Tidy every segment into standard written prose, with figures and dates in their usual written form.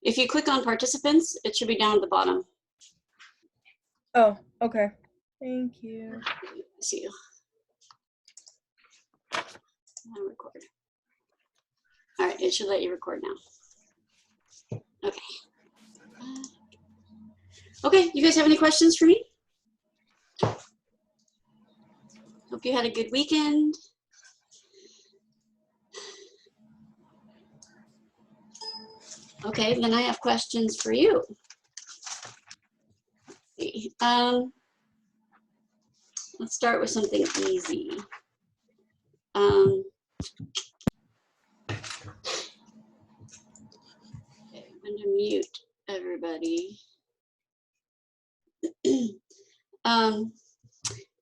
If you click on participants, it should be down at the bottom. Oh, okay. Thank you. See you. Now record. All right, it should let you record now. Okay. Okay, you guys have any questions for me? Hope you had a good weekend. Okay, then I have questions for you. Let's start with something easy. Okay, I'm going to mute everybody.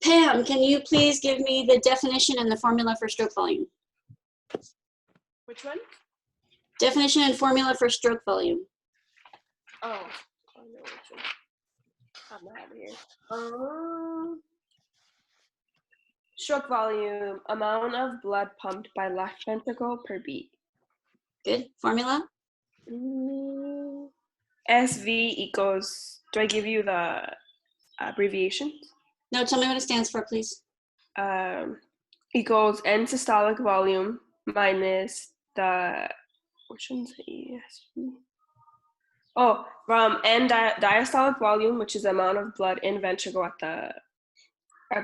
Pam, can you please give me the definition and the formula for stroke volume? Which one? Definition and formula for stroke volume. Oh, I know which one. I'm not out here. Stroke volume, amount of blood pumped by left ventricle per beat. Good. Formula? SV equals, do I give you the abbreviation? No, tell me what it stands for, please. Equals end systolic volume minus the, which one's ESV? Oh, from end diastolic volume, which is the amount of blood in ventricle at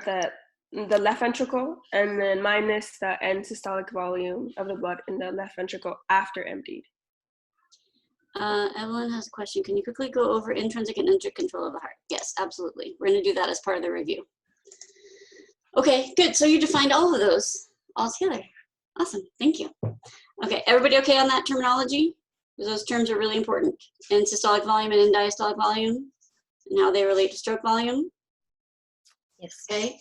the left ventricle, and then minus the end systolic volume of the blood in the left ventricle after emptied. Evelyn has a question. Can you quickly go over intrinsic and extrinsic control of the heart? Yes, absolutely. We're going to do that as part of the review. Okay, good. So you defined all of those all together. Awesome. Thank you. Okay, everybody okay on that terminology? Because those terms are really important. End systolic volume and end diastolic volume, and how they relate to stroke volume. Yes. Okay.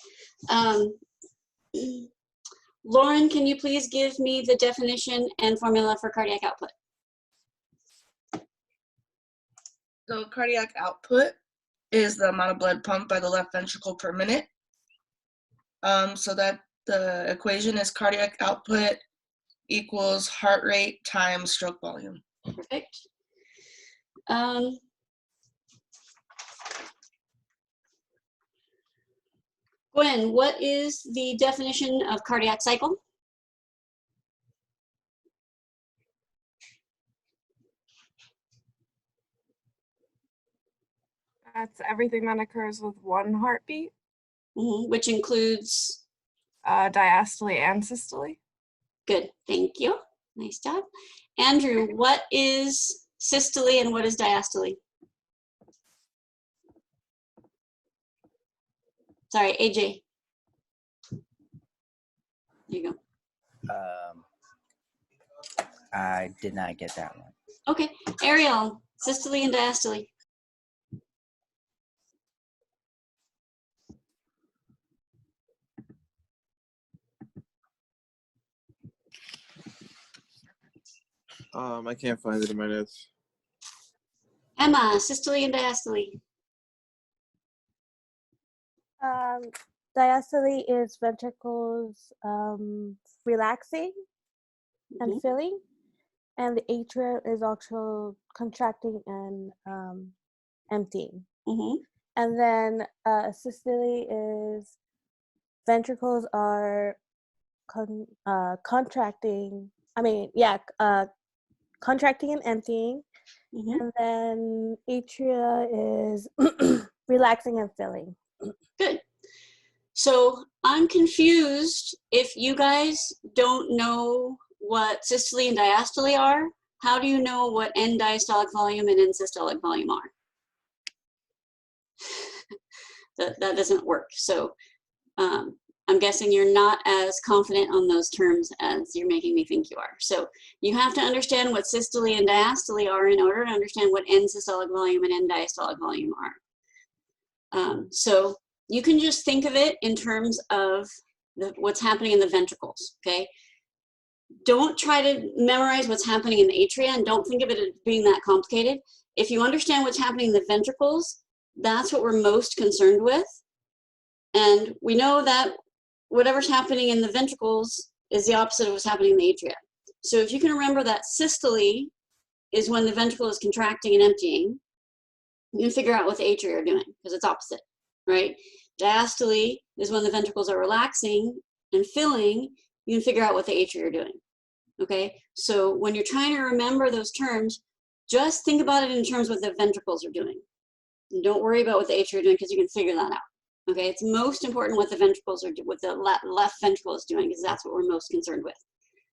Lauren, can you please give me the definition and formula for cardiac output? So cardiac output is the amount of blood pumped by the left ventricle per minute. So that the equation is cardiac output equals heart rate times stroke volume. Perfect. Gwen, what is the definition of cardiac cycle? That's everything that occurs with one heartbeat. Which includes? Diastole and systole. Good, thank you. Nice job. Andrew, what is systole and what is diastole? Sorry, AJ. There you go. I did not get that one. Okay, Ariel, systole and diastole. I can't find it in my notes. Emma, systole and diastole. Diastole is ventricles relaxing and filling, and the atria is also contracting and emptying. And then systole is ventricles are contracting. Contracting and emptying, and then atria is relaxing and filling. Good. So I'm confused if you guys don't know what systole and diastole are. How do you know what end diastolic volume and end systolic volume are? that doesn't work. So I'm guessing you're not as confident on those terms as you're making me think you are. So you have to understand what systole and diastole are in order to understand what end systolic volume and end diastolic volume are. So you can just think of it in terms of what's happening in the ventricles, okay? Don't try to memorize what's happening in the atria and don't think of it as being that complicated. If you understand what's happening in the ventricles, that's what we're most concerned with. And we know that whatever's happening in the ventricles is the opposite of what's happening in the atria. So if you can remember that systole is when the ventricle is contracting and emptying. You can figure out what the atria are doing because it's opposite, right? Diastole is when the ventricles are relaxing and filling. You can figure out what the atria are doing, okay? So when you're trying to remember those terms, just think about it in terms of what the ventricles are doing. And don't worry about what the atria are doing because you can figure that out, okay? It's most important what the ventricles are doing, what the left ventricle is doing, because that's what we're most concerned with,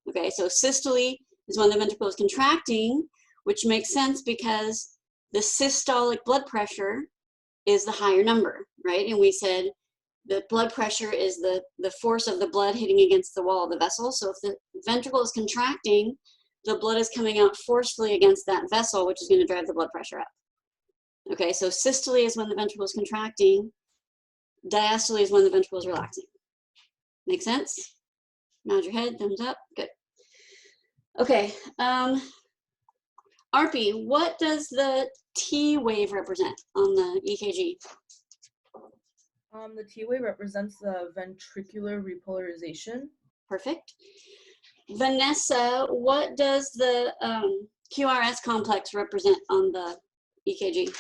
okay? So systole is when the ventricle is contracting, which makes sense because the systolic blood pressure is the higher number, right? And we said the blood pressure is the force of the blood hitting against the wall of the vessel. So if the ventricle is contracting, the blood is coming out forcefully against that vessel, which is going to drive the blood pressure up. Okay, so systole is when the ventricle is contracting. Diastole is when the ventricle is relaxing. Make sense? Nod your head, thumbs up, good. Okay, Arpi, what does the T wave represent on the EKG? The T wave represents the ventricular repolarization. Perfect. Vanessa, what does the QRS complex represent on the EKG?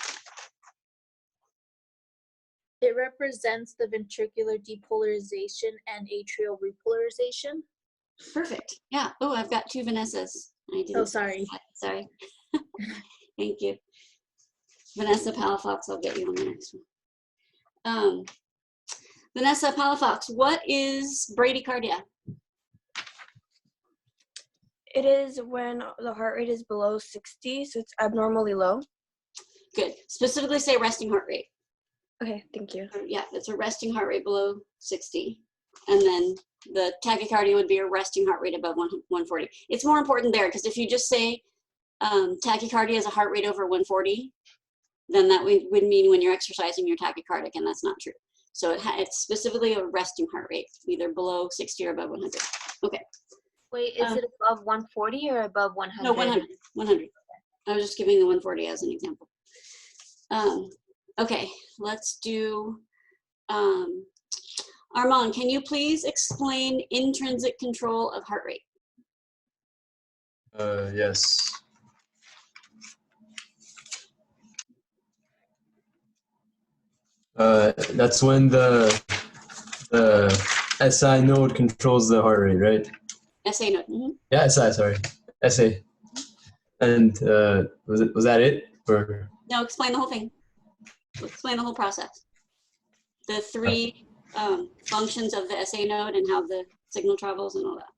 It represents the ventricular depolarization and atrial repolarization. Perfect. Yeah. Oh, I've got two Vanessas. I didn't. Oh, sorry. Sorry. Thank you. Vanessa Palafox, I'll get you on the next one. Vanessa Palafox, what is bradycardia? It is when the heart rate is below 60, so it's abnormally low. Good. Specifically say resting heart rate. Okay, thank you. Yeah, it's a resting heart rate below 60. And then the tachycardia would be a resting heart rate above 140. It's more important there because if you just say tachycardia is a heart rate over 140, then that would mean when you're exercising you're tachycardic, and that's not true. So it's specifically a resting heart rate, either below 60 or above 100. Okay. Wait, is it above 140 or above 100? No, 100. 100. I was just giving the 140 as an example. Okay, let's do, Armand, can you please explain intrinsic control of heart rate? Yes. That's when the SI node controls the heart rate, right? SA node. Mm-hmm. Yeah, SI, sorry. SA. And was that it? Or? No, explain the whole thing. Explain the whole process. The three functions of the SA node and how the signal travels and all that.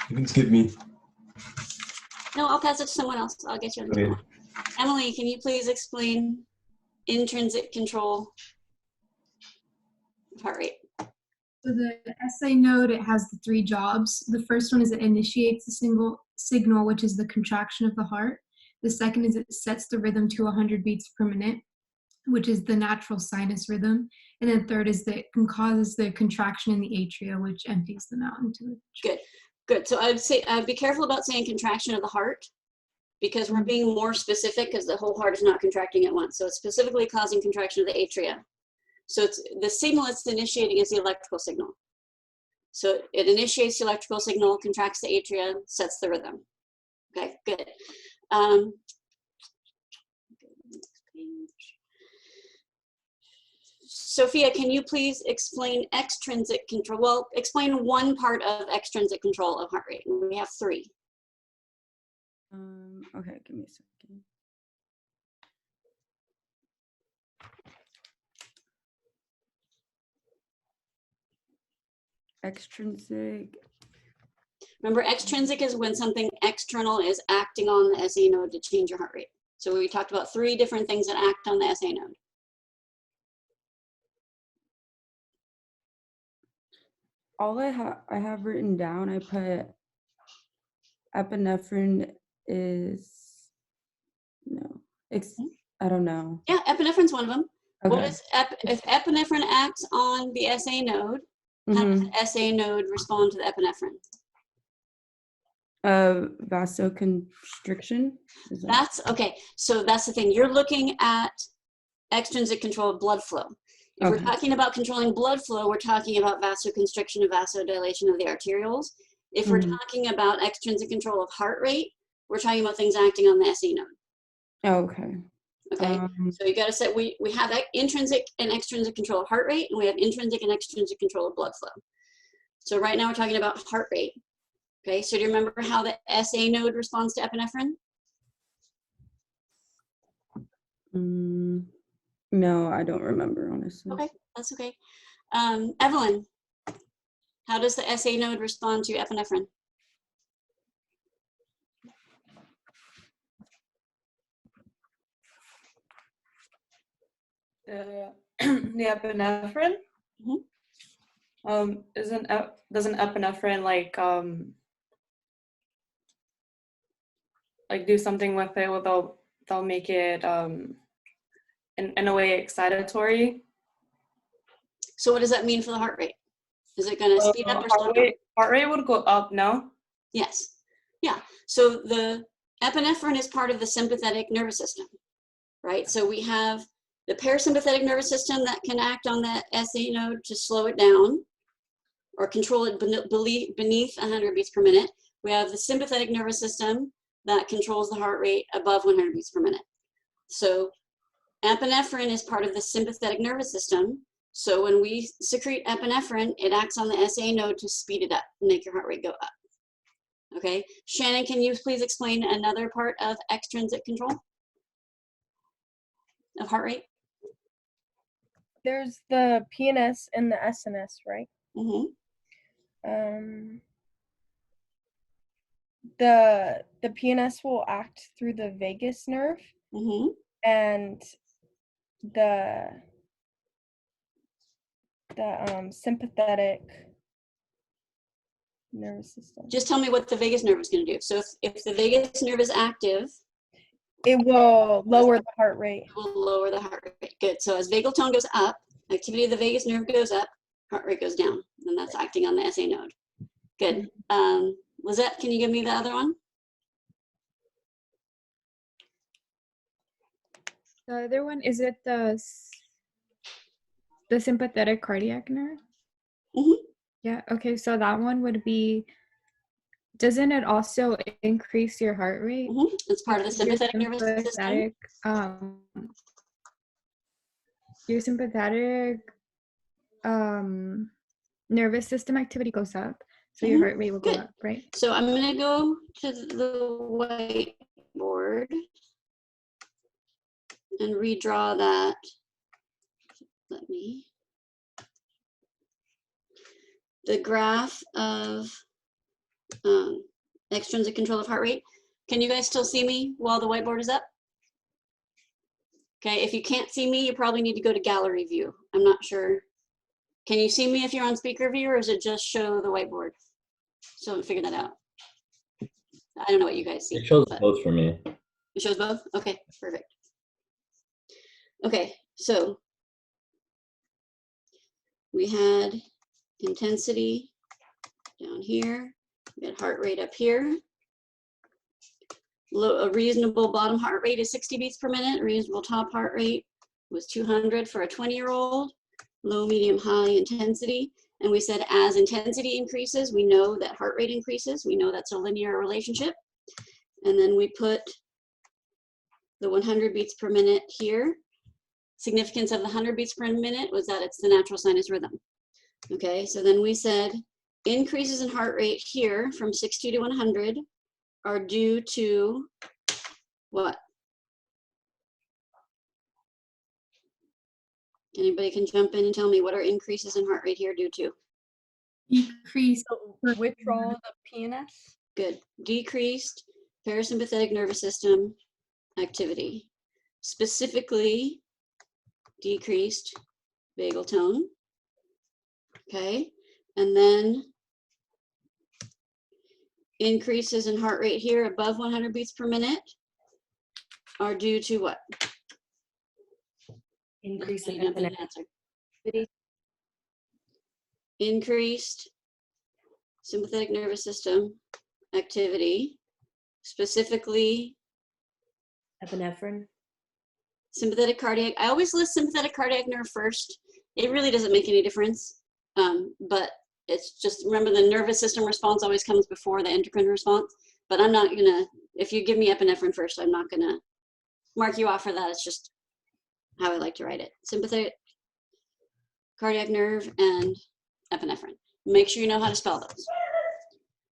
You can skip me. No, I'll pass it to someone else. I'll get you on the Okay. phone. Emily, can you please explain intrinsic control of heart rate? So the SA node, it has the three jobs. The first one is it initiates a single signal, which is the contraction of the heart. The second is it sets the rhythm to 100 beats per minute, which is the natural sinus rhythm. And then third is that it causes the contraction in the atria, which empties them out into the Good, good. So I'd say be careful about saying contraction of the heart because we're being more specific because the whole heart is not contracting at once. So it's specifically causing contraction of the atria. So it's the signal it's initiating is the electrical signal. So it initiates the electrical signal, contracts the atria, sets the rhythm. Okay, good. Sophia, can you please explain extrinsic control? Well, explain one part of extrinsic control of heart rate. We have three. Okay, give me a second. Extrinsic. Remember, extrinsic is when something external is acting on the SA node to change your heart rate. So we talked about three different things that act on the SA node. All I have written down, I put epinephrine is, no, I don't know. Yeah, epinephrine's one of them. Okay. What is if epinephrine acts on the SA node, how does the SA node respond to the epinephrine? Vasoconstriction? That's okay. So that's the thing. You're looking at extrinsic control of blood flow. If we're Okay. talking about controlling blood flow, we're talking about vasoconstriction and vasodilation of the arterioles. If we're talking about extrinsic control of heart rate, we're talking about things acting on the SA node. Okay. Okay, so you got to set, we have intrinsic and extrinsic control of heart rate, and we have intrinsic and extrinsic control of blood flow. So right now we're talking about heart rate. Okay, so do you remember how the SA node responds to epinephrine? No, I don't remember, honestly. Okay, that's okay. Evelyn, how does the SA node respond to epinephrine? The epinephrine. Doesn't epinephrine like do something with it? They'll make it in a way excitatory. So what does that mean for the heart rate? Is it going to speed up or slow down? Heart rate would go up, no? Yes. Yeah. So the epinephrine is part of the sympathetic nervous system, right? So we have the parasympathetic nervous system that can act on that SA node to slow it down or control it beneath 100 beats per minute. We have the sympathetic nervous system that controls the heart rate above 100 beats per minute. So epinephrine is part of the sympathetic nervous system. So when we secrete epinephrine, it acts on the SA node to speed it up, make your heart rate go up. Okay, Shannon, can you please explain another part of extrinsic control of heart rate? There's the PNS and the SNS, right? The PNS will act through the vagus nerve, and the sympathetic nervous system. Just tell me what the vagus nerve is going to do. So if the vagus nerve is active, it will lower the heart rate. It will lower the heart rate. Good. So as vagal tone goes up, activity of the vagus nerve goes up, heart rate goes down, and that's acting on the SA node. Good. Lizette, can you give me the other one? The other one, is it the sympathetic cardiac nerve? Yeah, okay, so that one would be, doesn't it also increase your heart rate? It's part of the sympathetic nervous system. Your sympathetic nervous system activity goes up, so your heart rate will go up, right? So I'm going to go to the whiteboard and redraw that. Let me. The graph of extrinsic control of heart rate. Can you guys still see me while the whiteboard is up? Okay, if you can't see me, you probably need to go to gallery view. I'm not sure. Can you see me if you're on speaker view, or does it just show the whiteboard? So I haven't figured that out. I don't know what you guys see. It shows both for me. It shows both? Okay, perfect. Okay, so we had intensity down here. We had heart rate up here. A reasonable bottom heart rate is 60 beats per minute. A reasonable top heart rate was 200 for a 20-year-old. Low, medium, high intensity. And we said as intensity increases, we know that heart rate increases. We know that's a linear relationship. And then we put the 100 beats per minute here. Significance of the 100 beats per minute was that it's the natural sinus rhythm. Okay, so then we said increases in heart rate here from 60 to 100 are due to what? Anybody can jump in and tell me what are increases in heart rate here due to? Decrease withdrawal of PNS. Good. Decreased parasympathetic nervous system activity. Specifically, decreased vagal tone. Okay. And then increases in heart rate here above 100 beats per minute are due to what? Increase in epinephrine. Increased sympathetic nervous system activity, specifically Epinephrine. sympathetic cardiac. I always list sympathetic cardiac nerve first. It really doesn't make any difference, but it's just, remember the nervous system response always comes before the endocrine response, but I'm not gonna, if you give me epinephrine first, I'm not gonna mark you off for that. It's just how I like to write it. Sympathetic, cardiac nerve, and epinephrine. Make sure you know how to spell those.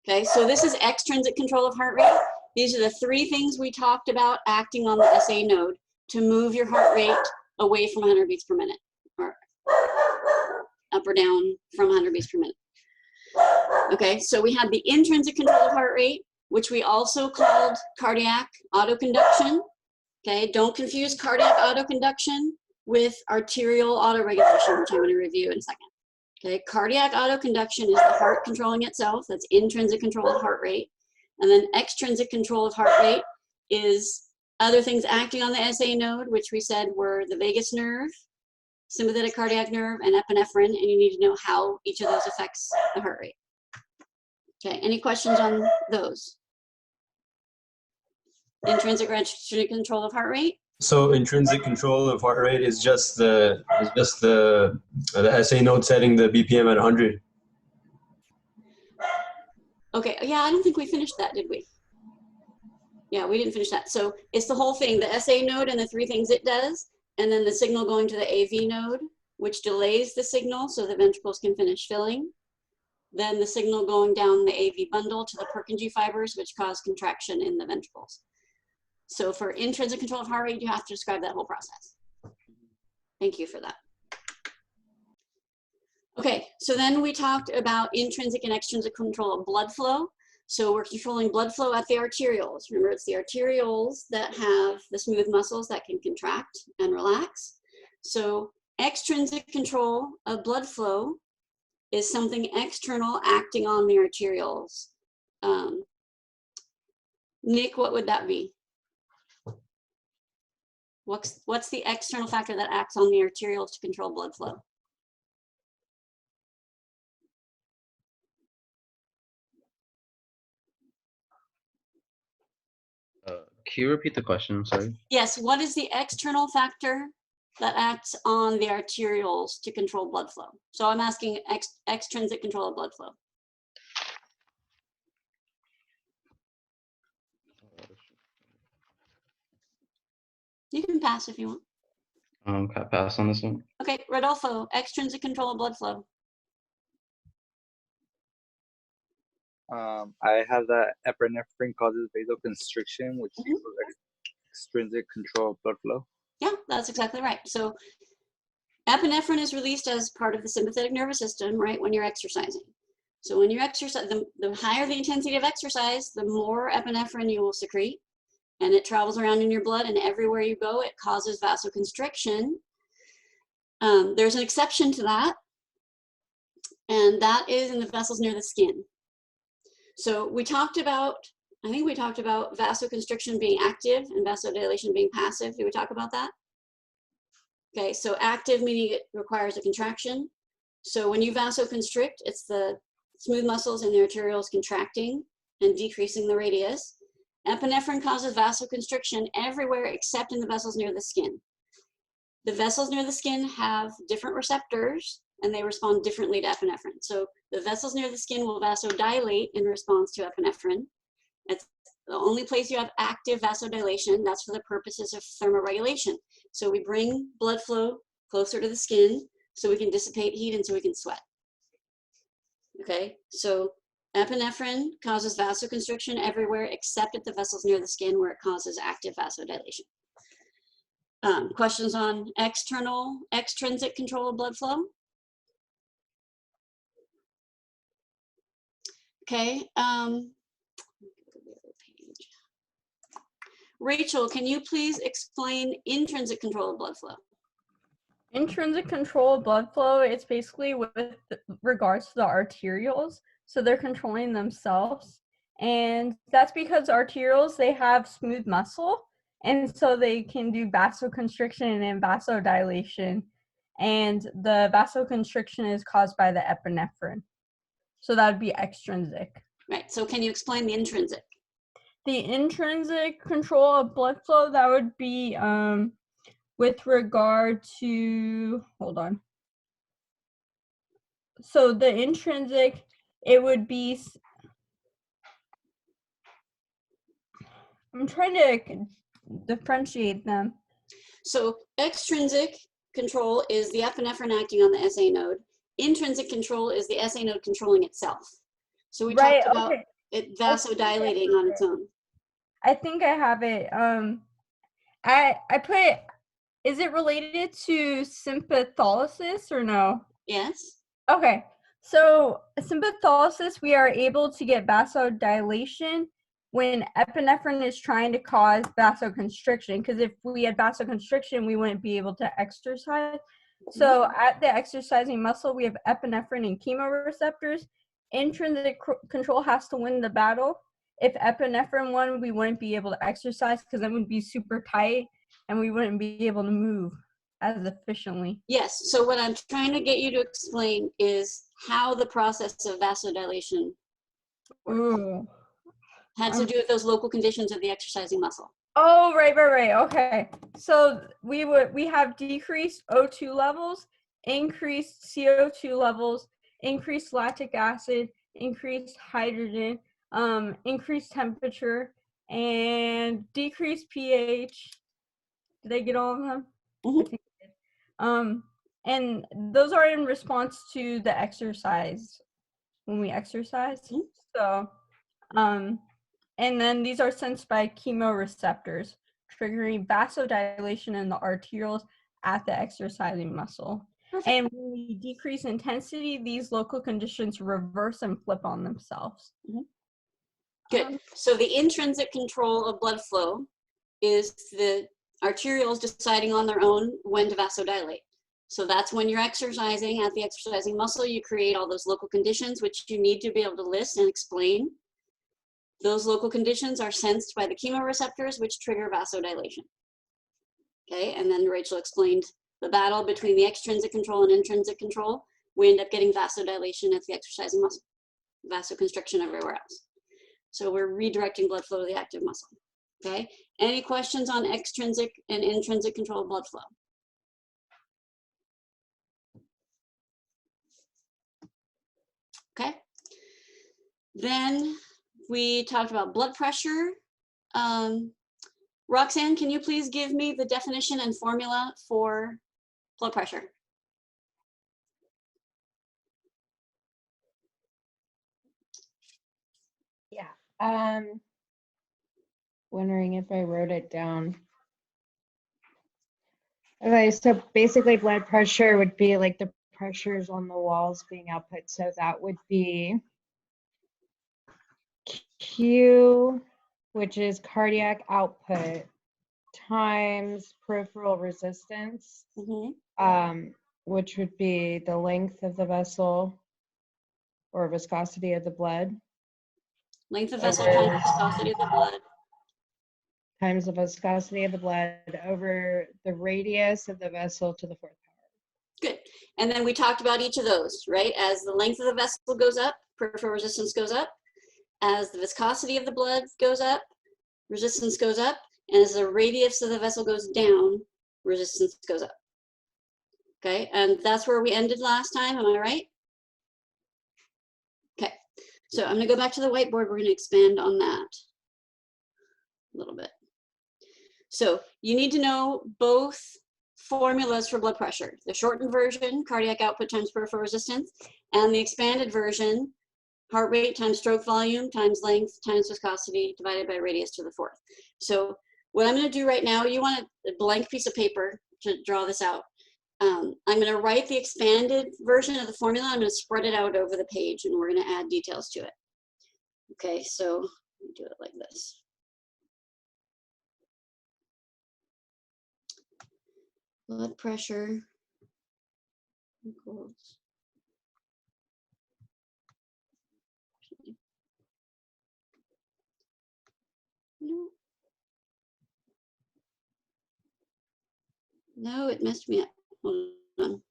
Okay, so this is extrinsic control of heart rate. These are the 3 things we talked about acting on the SA node to move your heart rate away from 100 beats per minute, or up or down from 100 beats per minute. Okay, so we had the intrinsic control of heart rate, which we also called cardiac autoconduction. Okay, don't confuse cardiac autoconduction with arterial autoregulation, which I'm going to review in a second. Okay, cardiac autoconduction is the heart controlling itself. That's intrinsic control of heart rate. And then extrinsic control of heart rate is other things acting on the SA node, which we said were the vagus nerve, sympathetic cardiac nerve, and epinephrine. And you need to know how each of those affects the heart rate. Okay, any questions on those? Intrinsic or extrinsic control of heart rate? So intrinsic control of heart rate is just the SA node setting the BPM at 100. Okay, yeah, I don't think we finished that, did we? Yeah, we didn't finish that. So it's the whole thing, the SA node and the 3 things it does, and then the signal going to the AV node, which delays the signal so the ventricles can finish filling. Then the signal going down the AV bundle to the Purkinje fibers, which cause contraction in the ventricles. So for intrinsic control of heart rate, you have to describe that whole process. Thank you for that. Okay, so then we talked about intrinsic and extrinsic control of blood flow. So we're controlling blood flow at the arterioles. Remember, it's the arterioles that have the smooth muscles that can contract and relax. So extrinsic control of blood flow is something external acting on the arterioles. Nick, what would that be? What's the external factor that acts on the arterioles to control blood flow? Can you repeat the question? I'm sorry. Yes, what is the external factor that acts on the arterioles to control blood flow? So I'm asking extrinsic control of blood flow. You can pass if you want. Can I pass on this one? Okay, Rodolfo, extrinsic control of blood flow. I have that epinephrine causes vasoconstriction, which equals extrinsic control of blood flow. Yeah, that's exactly right. So epinephrine is released as part of the sympathetic nervous system, right, when you're exercising. So when you're exercising, the higher the intensity of exercise, the more epinephrine you will secrete. And it travels around in your blood, and everywhere you go, it causes vasoconstriction. There's an exception to that, and that is in the vessels near the skin. So we talked about, I think we talked about vasoconstriction being active and vasodilation being passive. Did we talk about that? Okay, so active meaning it requires a contraction. So when you vasoconstrict, it's the smooth muscles in the arterioles contracting and decreasing the radius. Epinephrine causes vasoconstriction everywhere except in the vessels near the skin. The vessels near the skin have different receptors and they respond differently to epinephrine. So the vessels near the skin will vasodilate in response to epinephrine. It's the only place you have active vasodilation. That's for the purposes of thermoregulation. So we bring blood flow closer to the skin so we can dissipate heat and so we can sweat. Okay, so epinephrine causes vasoconstriction everywhere except at the vessels near the skin where it causes active vasodilation. Questions on extrinsic control of blood flow? Okay. Rachel, can you please explain intrinsic control of blood flow? Intrinsic control of blood flow, it's basically with regards to the arterioles. So they're controlling themselves. And that's because arterioles, they have smooth muscle. And so they can do vasoconstriction and vasodilation. And the vasoconstriction is caused by the epinephrine. So that would be extrinsic. Right, so can you explain the intrinsic? The intrinsic control of blood flow, that would be with regard to, hold on. so the intrinsic, it would be, I'm trying to differentiate them. So extrinsic control is the epinephrine acting on the SA node. Intrinsic control is the SA node controlling itself. So we talked about it vasodilating on its own. I think I have it. I put, is it related to sympatholysis or no? Yes. Okay. So sympatholysis, we are able to get vasodilation when epinephrine is trying to cause vasoconstriction, because if we had vasoconstriction, we wouldn't be able to exercise. So at the exercising muscle, we have epinephrine and chemoreceptors. Intrinsic control has to win the battle. If epinephrine won, we wouldn't be able to exercise because then we'd be super tight and we wouldn't be able to move as efficiently. Yes, so what I'm trying to get you to explain is how the process of vasodilation works. Had to do with those local conditions of the exercising muscle. Oh, right. Okay. So we have decreased O2 levels, increased CO2 levels, increased lactic acid, increased hydrogen, increased temperature, and decreased pH. Did I get all of them? I think I did. And those are in response to the exercise, when we exercise. So, and then these are sensed by chemoreceptors, triggering vasodilation in the arterioles at the exercising muscle. Perfect. And when we decrease intensity, these local conditions reverse and flip on themselves. Good. So the intrinsic control of blood flow is the arterioles deciding on their own when to vasodilate. So that's when you're exercising at the exercising muscle, you create all those local conditions, which you need to be able to list and explain. Those local conditions are sensed by the chemoreceptors, which trigger vasodilation. Okay, and then Rachel explained the battle between the extrinsic control and intrinsic control. We end up getting vasodilation at the exercising muscle, vasoconstriction everywhere else. So we're redirecting blood flow to the active muscle. Okay, any questions on extrinsic and intrinsic control of blood flow? Okay, then we talked about blood pressure. Roxanne, can you please give me the definition and formula for blood pressure? Yeah. Wondering if I wrote it down. Okay, so basically blood pressure would be like the pressures on the walls being output. So that would be Q, which is cardiac output, times peripheral resistance, which would be the length of the vessel or viscosity of the blood. Length of vessel times viscosity of the blood. Times the viscosity of the blood over the radius of the vessel to the fourth power. Good. And then we talked about each of those, right? As the length of the vessel goes up, peripheral resistance goes up. As the viscosity of the blood goes up, resistance goes up. And as the radius of the vessel goes down, resistance goes up. Okay, and that's where we ended last time, am I right? Okay, so I'm gonna go back to the whiteboard. We're gonna expand on that a little bit. So you need to know both formulas for blood pressure. The shortened version, cardiac output times peripheral resistance, and the expanded version, heart rate times stroke volume times length times viscosity divided by radius to the fourth. So what I'm gonna do right now, you want a blank piece of paper to draw this out. I'm gonna write the expanded version of the formula. I'm gonna spread it out over the page and we're gonna add details to it. Okay, so let me do it like this. Blood pressure equals no, it messed me up. Hold on.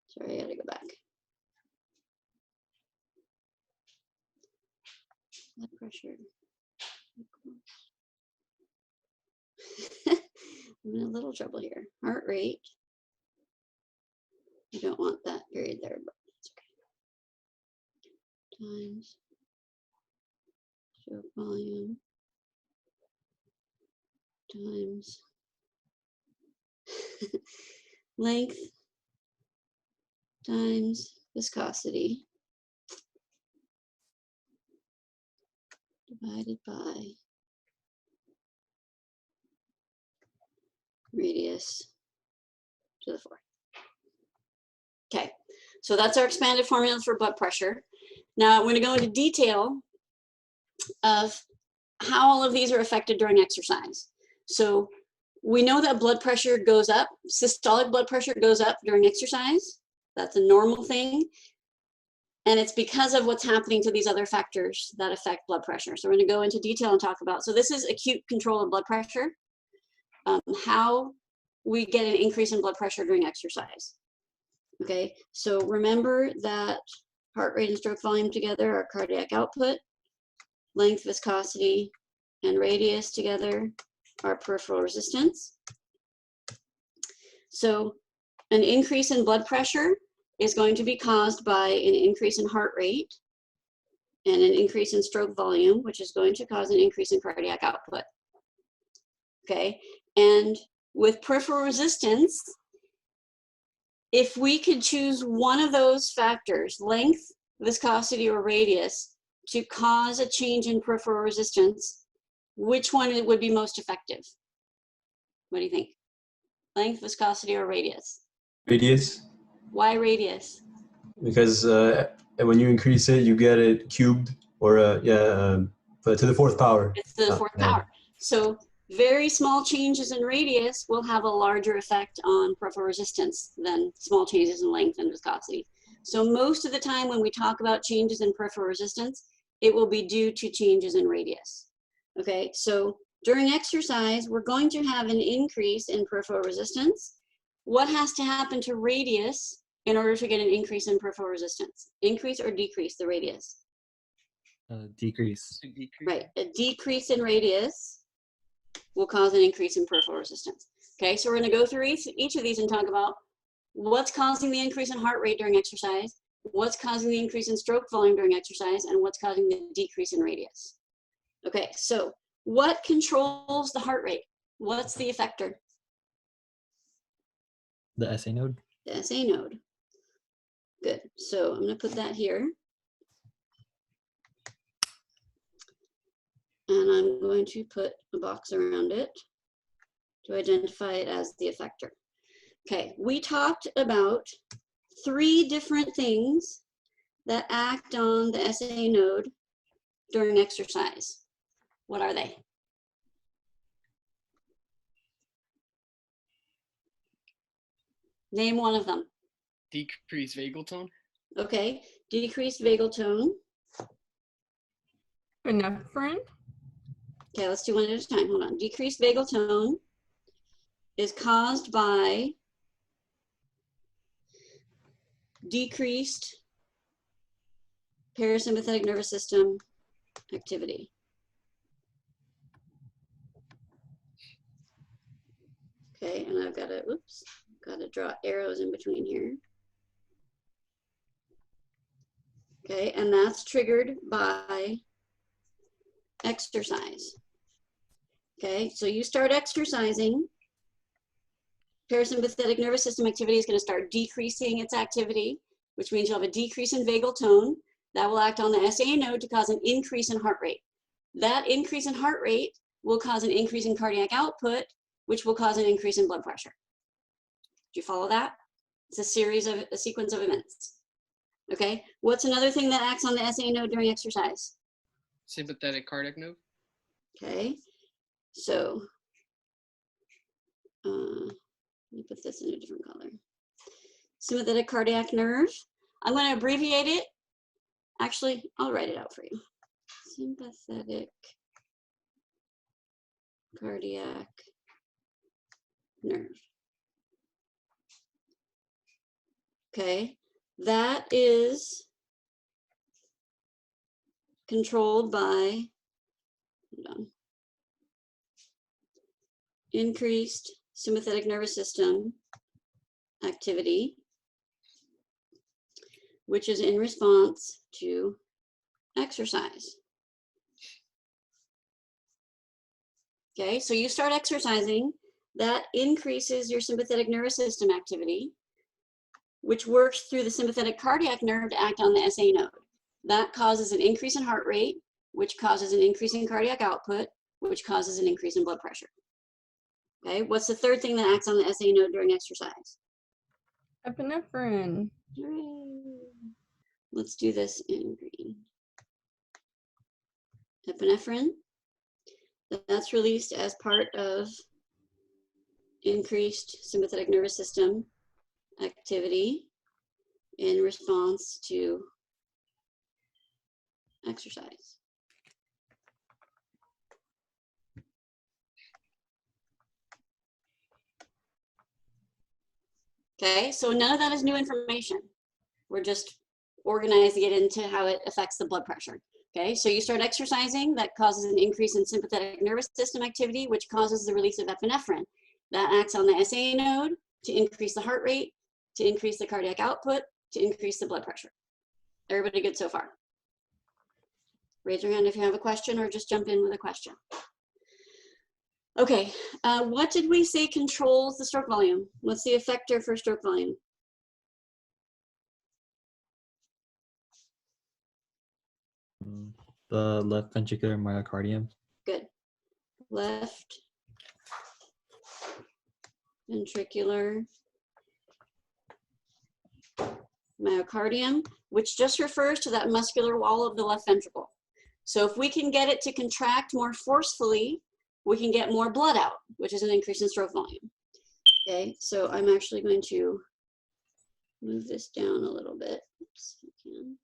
Sorry, I gotta go back. Blood pressure. I'm in a little trouble here. Heart rate. I don't want that period there, but it's okay. times stroke volume times length times viscosity divided by radius to the fourth. Okay, so that's our expanded formula for blood pressure. Now I'm going to go into detail of how all of these are affected during exercise. So we know that blood pressure goes up, systolic blood pressure goes up during exercise. That's a normal thing. And it's because of what's happening to these other factors that affect blood pressure. So we're going to go into detail and talk about, so this is acute control of blood pressure, how we get an increase in blood pressure during exercise. Okay, so remember that heart rate and stroke volume together are cardiac output, length, viscosity, and radius together are peripheral resistance. So an increase in blood pressure is going to be caused by an increase in heart rate and an increase in stroke volume, which is going to cause an increase in cardiac output. Okay, and with peripheral resistance, if we could choose one of those factors, length, viscosity, or radius, to cause a change in peripheral resistance, which one would be most effective? What do you think? Length, viscosity, or radius? Radius, Why radius? because when you increase it, you get it cubed, or to the fourth power. It's the fourth power. So very small changes in radius will have a larger effect on peripheral resistance than small changes in length and viscosity. So most of the time when we talk about changes in peripheral resistance, it will be due to changes in radius. Okay, so during exercise, we're going to have an increase in peripheral resistance. What has to happen to radius in order to get an increase in peripheral resistance? Increase or decrease the radius? Decrease. Right, a decrease in radius will cause an increase in peripheral resistance. Okay, so we're going to go through each of these and talk about what's causing the increase in heart rate during exercise, what's causing the increase in stroke volume during exercise, and what's causing the decrease in radius. Okay, so what controls the heart rate? What's the effector? The SA node. The SA node. Good, so I'm going to put that here. And I'm going to put a box around it to identify it as the effector. Okay, we talked about 3 different things that act on the SA node during exercise. What are they? Name one of them. Decrease vagal tone. Okay, decreased vagal tone. Epinephrine. Okay, let's do one at a time. Hold on. Decreased vagal tone is caused by decreased parasympathetic nervous system activity. Okay, and I've got to, oops, got to draw arrows in between here. Okay, and that's triggered by exercise. Okay, so you start exercising, parasympathetic nervous system activity is going to start decreasing its activity, which means you'll have a decrease in vagal tone. That will act on the SA node to cause an increase in heart rate. That increase in heart rate will cause an increase in cardiac output, which will cause an increase in blood pressure. Do you follow that? It's a sequence of events. Okay, what's another thing that acts on the SA node during exercise? Sympathetic cardiac node. Okay, so let me put this in a different color. Sympathetic cardiac nerve. I'm going to abbreviate it. Actually, I'll write it out for you. Sympathetic cardiac nerve. Okay, that is controlled by, hold on, increased sympathetic nervous system activity, which is in response to exercise. Okay, so you start exercising, that increases your sympathetic nervous system activity, which works through the sympathetic cardiac nerve to act on the SA node. That causes an increase in heart rate, which causes an increase in cardiac output, which causes an increase in blood pressure. Okay, what's the third thing that acts on the SA node during exercise? Epinephrine. Hooray. Let's do this in green. Epinephrine, that's released as part of increased sympathetic nervous system activity in response to exercise. Okay, so none of that is new information. We're just organizing it into how it affects the blood pressure. Okay, so you start exercising, that causes an increase in sympathetic nervous system activity, which causes the release of epinephrine. That acts on the SA node to increase the heart rate, to increase the cardiac output, to increase the blood pressure. Everybody good so far? Raise your hand if you have a question, or just jump in with a question. Okay, what did we say controls the stroke volume? What's the effector for stroke volume? The left ventricular myocardium. Good. Left ventricular myocardium, which just refers to that muscular wall of the left ventricle. So if we can get it to contract more forcefully, we can get more blood out, which is an increase in stroke volume. Okay, so I'm actually going to move this down a little bit. Oops, I can.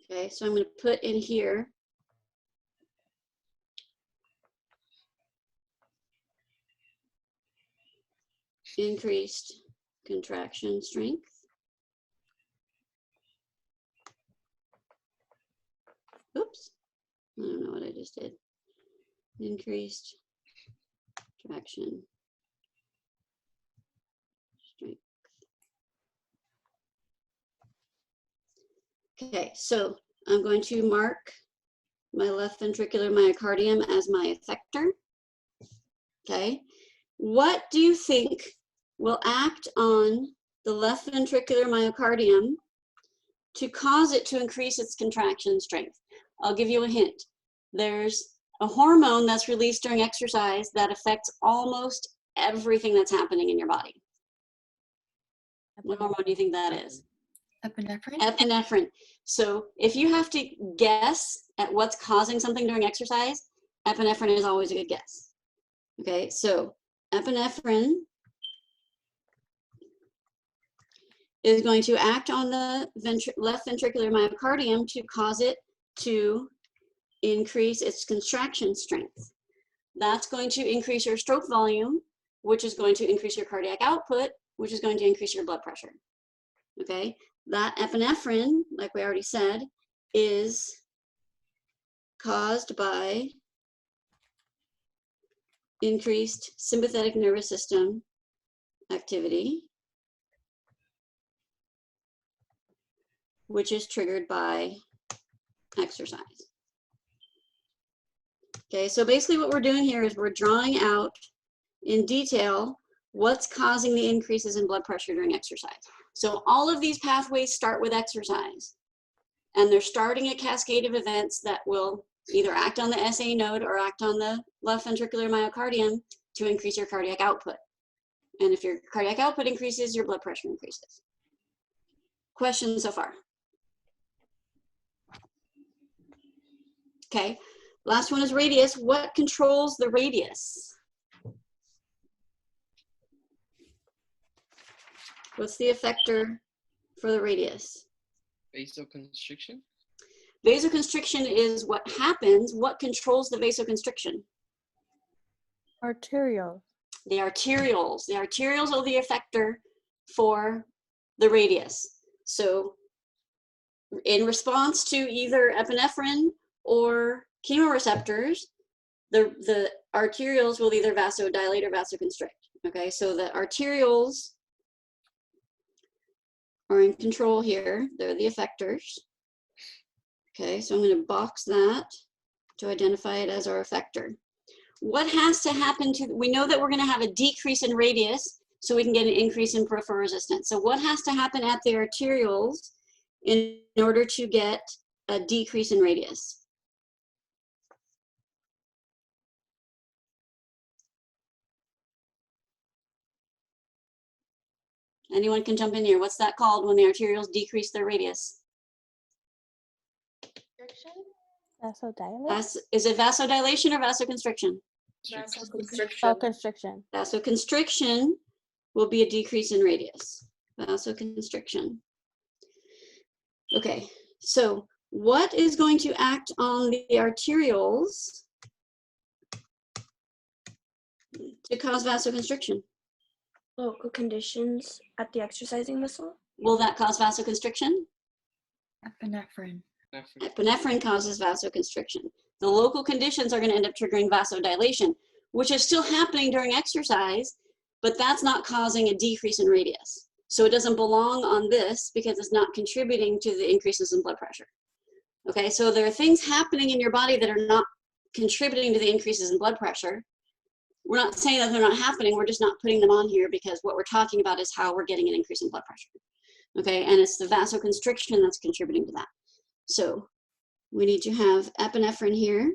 Okay, so I'm going to put in here increased contraction strength. Oops, I don't know what I just did. Increased traction strength. Okay, so I'm going to mark my left ventricular myocardium as my effector. Okay, what do you think will act on the left ventricular myocardium to cause it to increase its contraction strength? I'll give you a hint. There's a hormone that's released during exercise that affects almost everything that's happening in your body. What hormone do you think that is? Epinephrine? Epinephrine. So if you have to guess at what's causing something during exercise, epinephrine is always a good guess. Okay, so epinephrine is going to act on the left ventricular myocardium to cause it to increase its contraction strength. That's going to increase your stroke volume, which is going to increase your cardiac output, which is going to increase your blood pressure. Okay, that epinephrine, like we already said, is caused by increased sympathetic nervous system activity, which is triggered by exercise. Okay, so basically what we're doing here is we're drawing out in detail what's causing the increases in blood pressure during exercise. So all of these pathways start with exercise, and they're starting a cascade of events that will either act on the SA node or act on the left ventricular myocardium to increase your cardiac output. And if your cardiac output increases, your blood pressure increases. Questions so far? Okay, last one is radius. What controls the radius? What's the effector for the radius? Vasoconstriction? Vasoconstriction is what happens. What controls the vasoconstriction? Arterial. The arterioles. The arterioles are the effector for the radius. So in response to either epinephrine or chemoreceptors, the arterioles will either vasodilate or vasoconstrict. Okay, so the arterioles are in control here. They're the effectors. Okay, so I'm going to box that to identify it as our effector. What has to happen to, we know that we're going to have a decrease in radius so we can get an increase in peripheral resistance. So what has to happen at the arterioles in order to get a decrease in radius? Anyone can jump in here. What's that called when the arterioles decrease their radius? Vasodilation? Is it vasodilation or vasoconstriction? Vasoconstriction. Vasoconstriction will be a decrease in radius. Vasoconstriction. Okay, so what is going to act on the arterioles to cause vasoconstriction? Local conditions at the exercising muscle. Will that cause vasoconstriction? Epinephrine. Epinephrine causes vasoconstriction. The local conditions are going to end up triggering vasodilation, which is still happening during exercise, but that's not causing a decrease in radius. So it doesn't belong on this because it's not contributing to the increases in blood pressure. Okay, so there are things happening in your body that are not contributing to the increases in blood pressure. We're not saying that they're not happening, we're just not putting them on here because what we're talking about is how we're getting an increase in blood pressure. Okay, and it's the vasoconstriction that's contributing to that. So we need to have epinephrine here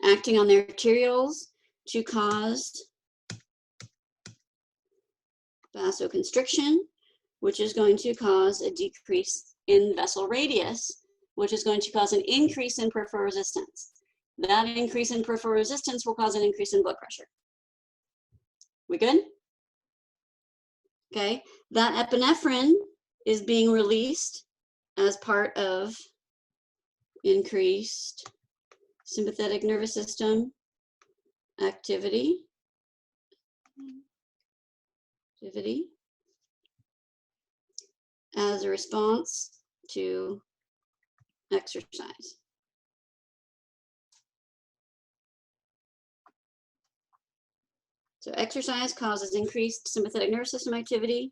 acting on the arterioles to cause vasoconstriction, which is going to cause a decrease in vessel radius, which is going to cause an increase in peripheral resistance. That increase in peripheral resistance will cause an increase in blood pressure. We good? Okay, that epinephrine is being released as part of increased sympathetic nervous system activity. As a response to exercise. So exercise causes increased sympathetic nervous system activity,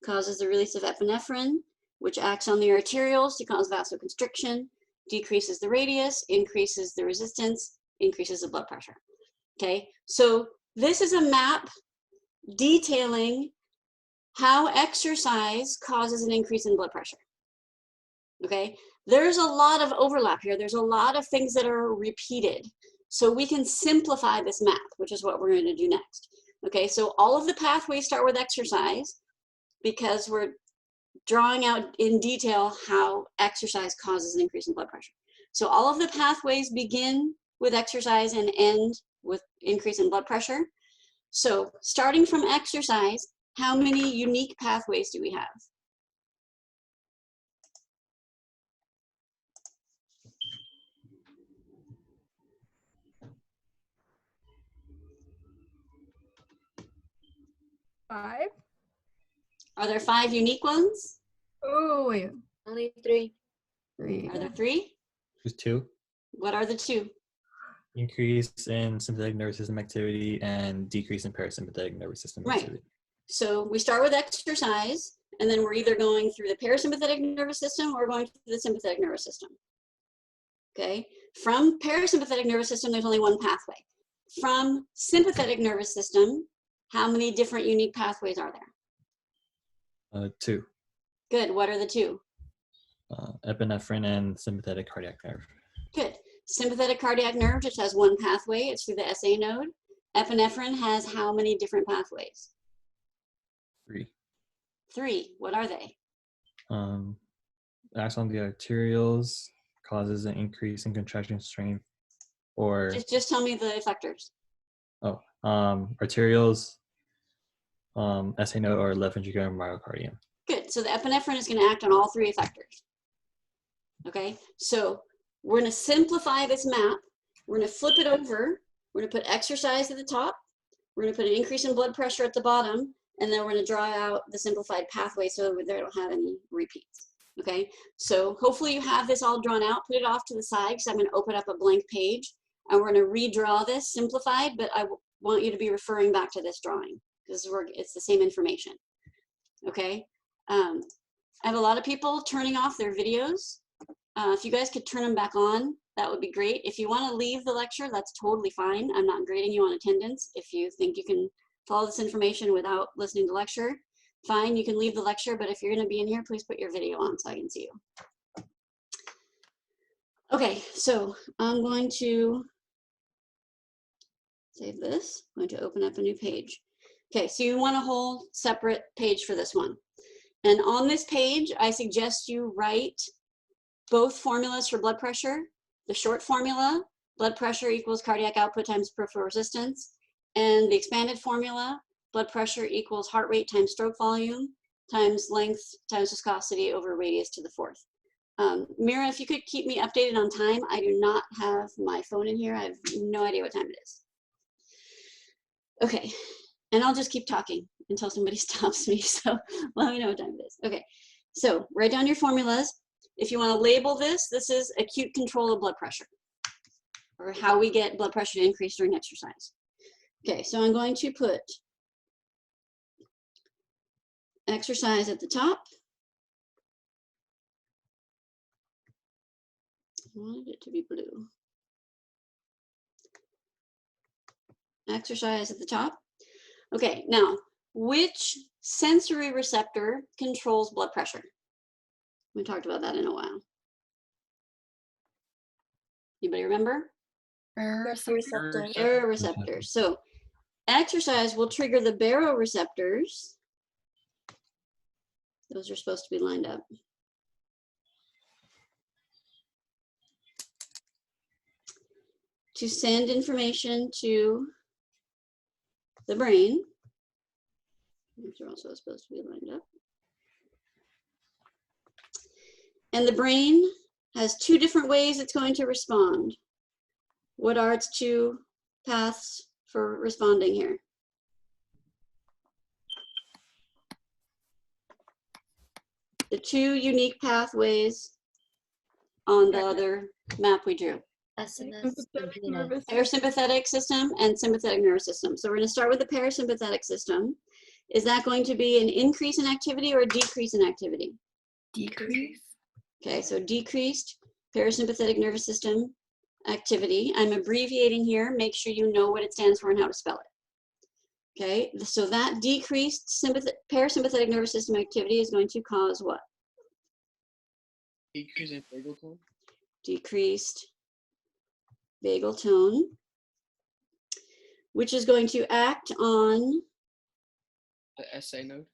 causes the release of epinephrine, which acts on the arterioles to cause vasoconstriction, decreases the radius, increases the resistance, increases the blood pressure. Okay, so this is a map detailing how exercise causes an increase in blood pressure. Okay, there's a lot of overlap here. There's a lot of things that are repeated. So we can simplify this map, which is what we're going to do next. Okay, so all of the pathways start with exercise because we're drawing out in detail how exercise causes an increase in blood pressure. So all of the pathways begin with exercise and end with increase in blood pressure. So starting from exercise, how many unique pathways do we have? Five. Are there 5 unique ones? Oh, wait. Only 3. Are there 3? There's 2. What are the 2? Increase in sympathetic nervous system activity and decrease in parasympathetic nervous system activity. Right. So we start with exercise, and then we're either going through the parasympathetic nervous system or going through the sympathetic nervous system. Okay. From parasympathetic nervous system, there's only one pathway. From sympathetic nervous system, how many different unique pathways are there? 2. Good. What are the 2? Epinephrine and sympathetic cardiac nerve. Good. Sympathetic cardiac nerve just has one pathway. It's through the SA node. Epinephrine has how many different pathways? 3. 3. What are they? Acts on the arterioles, causes an increase in contraction strength, or Just tell me the effectors. arterioles, SA node, or left ventricular myocardium. Good. So the epinephrine is going to act on all 3 effectors. Okay. So we're going to simplify this map. We're going to flip it over. We're going to put exercise at the top. We're going to put an increase in blood pressure at the bottom. And then we're going to draw out the simplified pathway so that they don't have any repeats. Okay. So hopefully you have this all drawn out. Put it off to the side because I'm going to open up a blank page. And we're going to redraw this simplified, but I want you to be referring back to this drawing because it's the same information. Okay. I have a lot of people turning off their videos. If you guys could turn them back on, that would be great. If you want to leave the lecture, that's totally fine. I'm not grading you on attendance. If you think you can follow this information without listening to lecture, fine, you can leave the lecture, but if you're going to be in here, please put your video on so I can see you. Okay, so I'm going to save this. I'm going to open up a new page. Okay, so you want a whole separate page for this one. And on this page, I suggest you write both formulas for blood pressure. The short formula, blood pressure equals cardiac output times peripheral resistance. And the expanded formula, blood pressure equals heart rate times stroke volume times length times viscosity over radius to the fourth. Mira, if you could keep me updated on time. I do not have my phone in here. I have no idea what time it is. Okay, and I'll just keep talking until somebody stops me, so let me know what time it is. Okay, so write down your formulas. If you want to label this, this is acute control of blood pressure, or how we get blood pressure to increase during exercise. Okay, so I'm going to put exercise at the top. I wanted it to be blue. Exercise at the top. Okay, now, which sensory receptor controls blood pressure? We talked about that in a while. Anybody remember? Baroreceptors. So exercise will trigger the baroreceptors. Those are supposed to be lined up. To send information to the brain. These are also supposed to be lined up. And the brain has two different ways it's going to respond. What are its two paths for responding here? The two unique pathways on the other map we drew. Parasympathetic system and sympathetic nervous system. So we're going to start with the parasympathetic system. Is that going to be an increase in activity or a decrease in activity? Decrease. Okay, so decreased parasympathetic nervous system activity. I'm abbreviating here. Make sure you know what it stands for and how to spell it. Okay, so that decreased parasympathetic nervous system activity is going to cause what? Decrease in vagal tone. Decreased vagal tone, which is going to act on The SA node.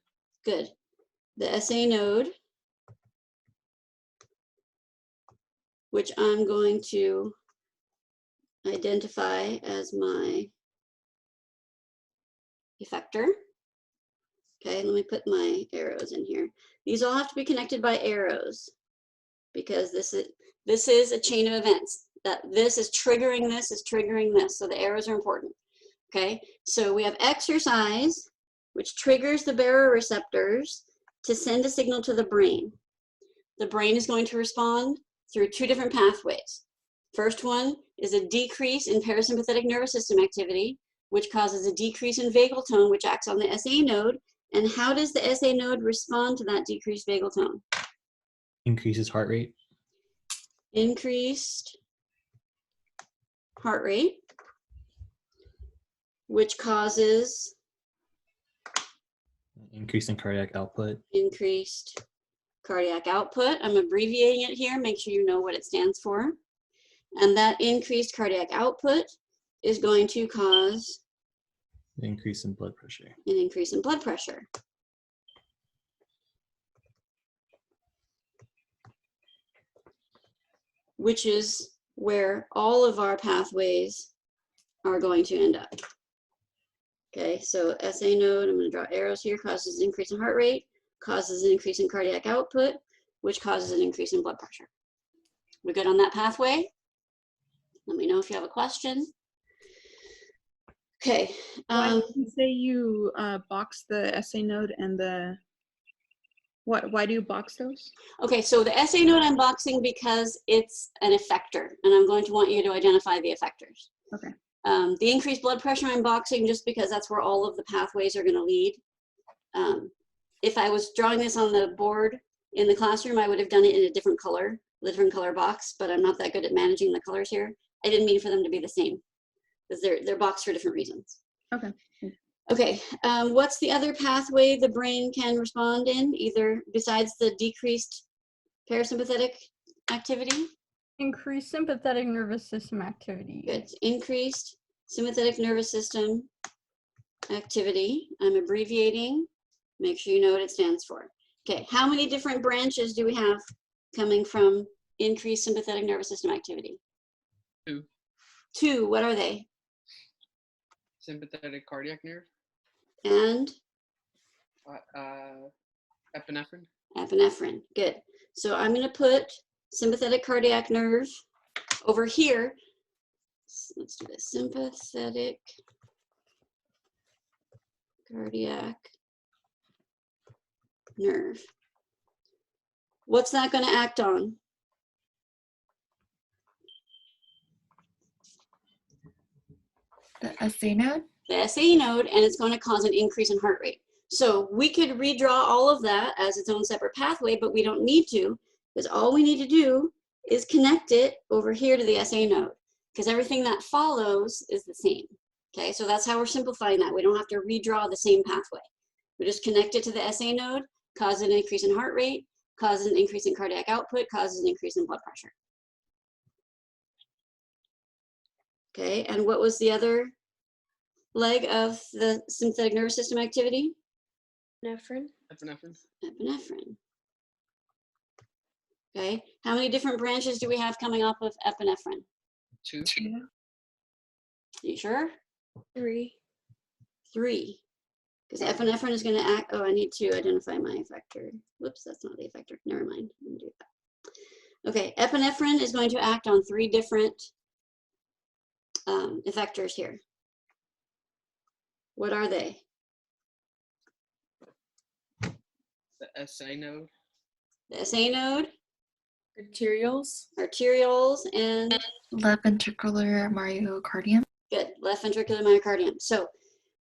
good. The SA node, which I'm going to identify as my effector. Okay, let me put my arrows in here. These all have to be connected by arrows because this is a chain of events. That this is triggering this is triggering this. So the arrows are important. Okay, so we have exercise, which triggers the baroreceptors to send a signal to the brain. The brain is going to respond through two different pathways. First one is a decrease in parasympathetic nervous system activity, which causes a decrease in vagal tone, which acts on the SA node. And how does the SA node respond to that decreased vagal tone? Increases heart rate. Increased heart rate, which causes Increase in cardiac output. increased cardiac output. I'm abbreviating it here. Make sure you know what it stands for. And that increased cardiac output is going to cause Increase in blood pressure. an increase in blood pressure. Which is where all of our pathways are going to end up. Okay, so SA node, I'm going to draw arrows here, causes an increase in heart rate, causes an increase in cardiac output, which causes an increase in blood pressure. We good on that pathway? Let me know if you have a question. Okay. Why did you say you box the SA node and the, why do you box those? Okay, so the SA node I'm boxing because it's an effector, and I'm going to want you to identify the effectors. Okay. The increased blood pressure I'm boxing just because that's where all of the pathways are going to lead. If I was drawing this on the board in the classroom, I would have done it in a different color box, but I'm not that good at managing the colors here. I didn't mean for them to be the same because they're boxed for different reasons. Okay. Okay, what's the other pathway the brain can respond in, either besides the decreased parasympathetic activity? Increased sympathetic nervous system activity. Good. Increased sympathetic nervous system activity. I'm abbreviating. Make sure you know what it stands for. Okay, how many different branches do we have coming from increased sympathetic nervous system activity? 2. 2. What are they? Sympathetic cardiac nerve. And? Epinephrine. Epinephrine. Good. So I'm going to put sympathetic cardiac nerve over here. Let's do this. Sympathetic cardiac nerve. What's that going to act on? The SA node? The SA node, and it's going to cause an increase in heart rate. So we could redraw all of that as its own separate pathway, but we don't need to, because all we need to do is connect it over here to the SA node, because everything that follows is the same. Okay, so that's how we're simplifying that. We don't have to redraw the same pathway. We just connect it to the SA node, cause an increase in heart rate, causes an increase in cardiac output, causes an increase in blood pressure. Okay, and what was the other leg of the sympathetic nervous system activity? Epinephrine. Epinephrine. Epinephrine. Okay, how many different branches do we have coming off of epinephrine? 2. You sure? 3. 3. Because epinephrine is going to act, oh, I need to identify my effector. Whoops, that's not the effector. Never mind. I'm going to do that. Okay, epinephrine is going to act on 3 different effectors here. What are they? The SA node. The SA node. Arterioles. Arterioles and Left ventricular myocardium. Good, left ventricular myocardium. So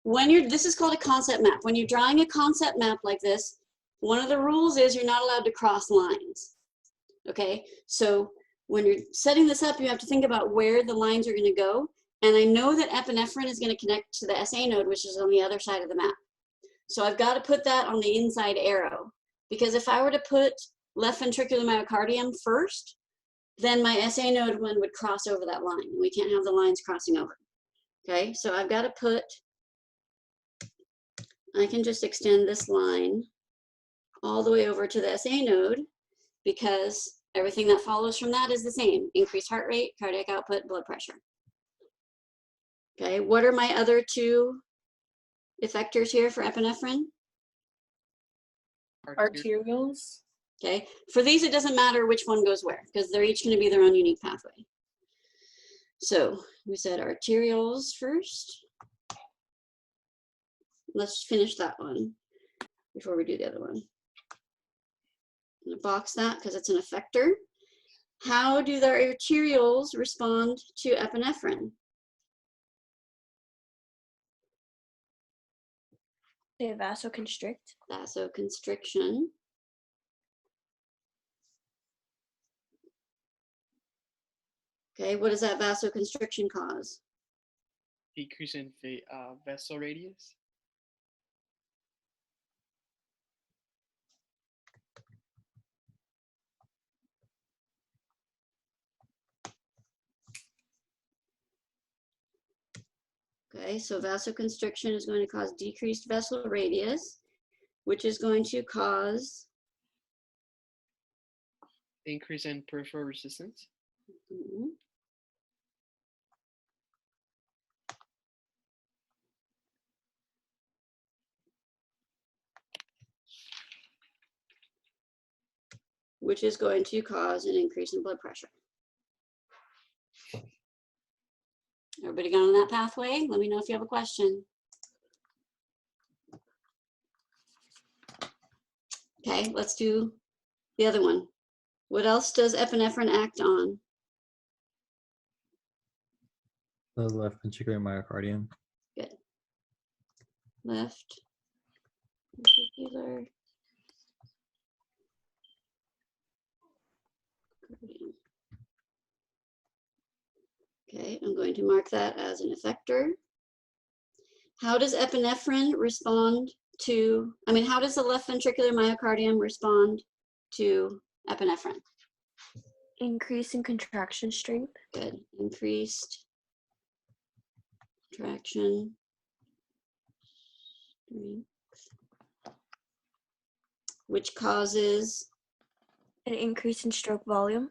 when this is called a concept map. When you're drawing a concept map like this, one of the rules is you're not allowed to cross lines. Okay, so when you're setting this up, you have to think about where the lines are going to go. And I know that epinephrine is going to connect to the SA node, which is on the other side of the map. So I've got to put that on the inside arrow, because if I were to put left ventricular myocardium first, then my SA node one would cross over that line. We can't have the lines crossing over. Okay, so I've got to put, I can just extend this line all the way over to the SA node, because everything that follows from that is the same: increased heart rate, cardiac output, blood pressure. Okay, what are my other 2 effectors here for epinephrine? Arterioles. Okay, for these it doesn't matter which one goes where, because they're each going to be their own unique pathway. So we said arterioles first. Let's finish that one before we do the other one. I'm going to box that because it's an effector. How do the arterioles respond to epinephrine? They vasoconstrict. Vasoconstriction. Okay, what does that vasoconstriction cause? Decrease in vessel radius. Okay, so vasoconstriction is going to cause decreased vessel radius, which is going to cause Increase in peripheral resistance. Mm-hmm. Which is going to cause an increase in blood pressure. Everybody got on that pathway? Let me know if you have a question. Okay, let's do the other one. What else does epinephrine act on? The left ventricular myocardium. Good. Left ventricular cardium. Okay, I'm going to mark that as an effector. How does epinephrine respond to, how does the left ventricular myocardium respond to epinephrine? Increase in contraction strength. Good. Increased contraction strength, which causes an increase in stroke volume.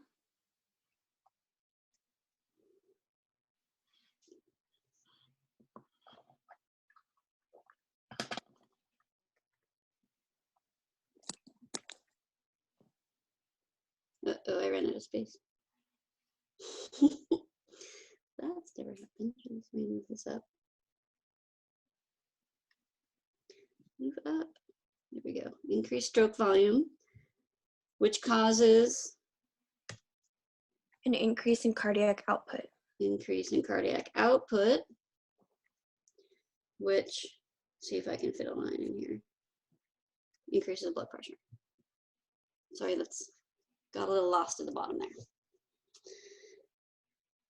Uh-oh, I ran out of space. That's never happened. Let me move this up. Move up. There we go. Increased stroke volume, which causes an increase in cardiac output. Increase in cardiac output, which, see if I can fit a line in here, increases blood pressure. Sorry, that's got a little lost at the bottom there.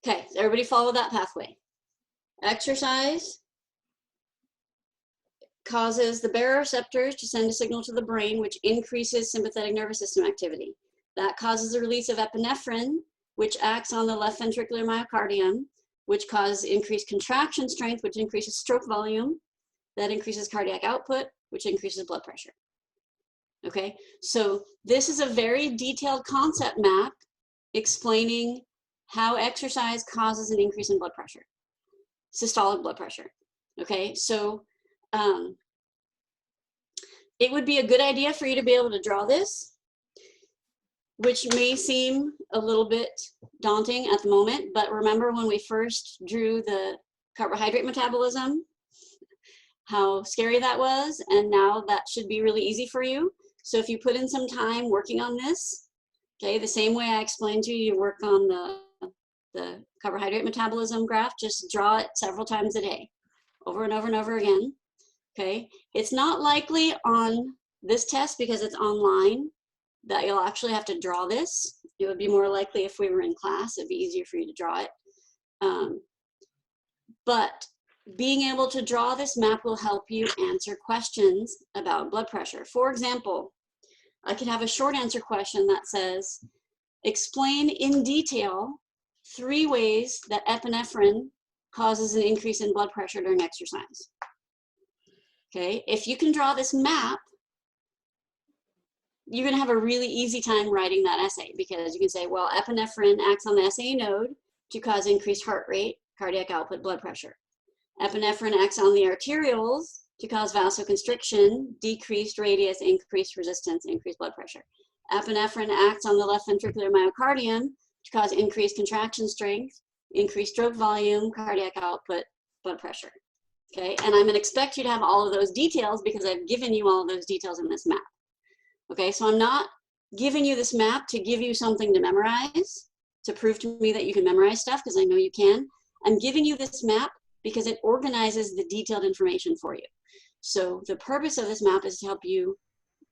Okay, so everybody follow that pathway. Exercise causes the baroreceptors to send a signal to the brain, which increases sympathetic nervous system activity. That causes the release of epinephrine, which acts on the left ventricular myocardium, which causes increased contraction strength, which increases stroke volume. That increases cardiac output, which increases blood pressure. Okay, so this is a very detailed concept map explaining how exercise causes an increase in blood pressure, systolic blood pressure. Okay, so it would be a good idea for you to be able to draw this, which may seem a little bit daunting at the moment, but remember when we first drew the carbohydrate metabolism, how scary that was, and now that should be really easy for you. So if you put in some time working on this, okay, the same way I explained to you, you work on the carbohydrate metabolism graph, just draw it several times a day, over and over and over again, okay? It's not likely on this test because it's online that you'll actually have to draw this. It would be more likely if we were in class, it'd be easier for you to draw it. But being able to draw this map will help you answer questions about blood pressure. For example, I could have a short answer question that says, explain in detail 3 ways that epinephrine causes an increase in blood pressure during exercise. Okay, if you can draw this map, you're gonna have a really easy time writing that essay because you can say, well, epinephrine acts on the SAE node to cause increased heart rate, cardiac output, blood pressure. Epinephrine acts on the arterioles to cause vasoconstriction, decreased radius, increased resistance, increased blood pressure. Epinephrine acts on the left ventricular myocardium to cause increased contraction strength, increased stroke volume, cardiac output, blood pressure. Okay, and I'm gonna expect you to have all of those details because I've given you all of those details in this map. Okay, so I'm not giving you this map to give you something to memorize, to prove to me that you can memorize stuff, because I know you can. I'm giving you this map because it organizes the detailed information for you. So the purpose of this map is to help you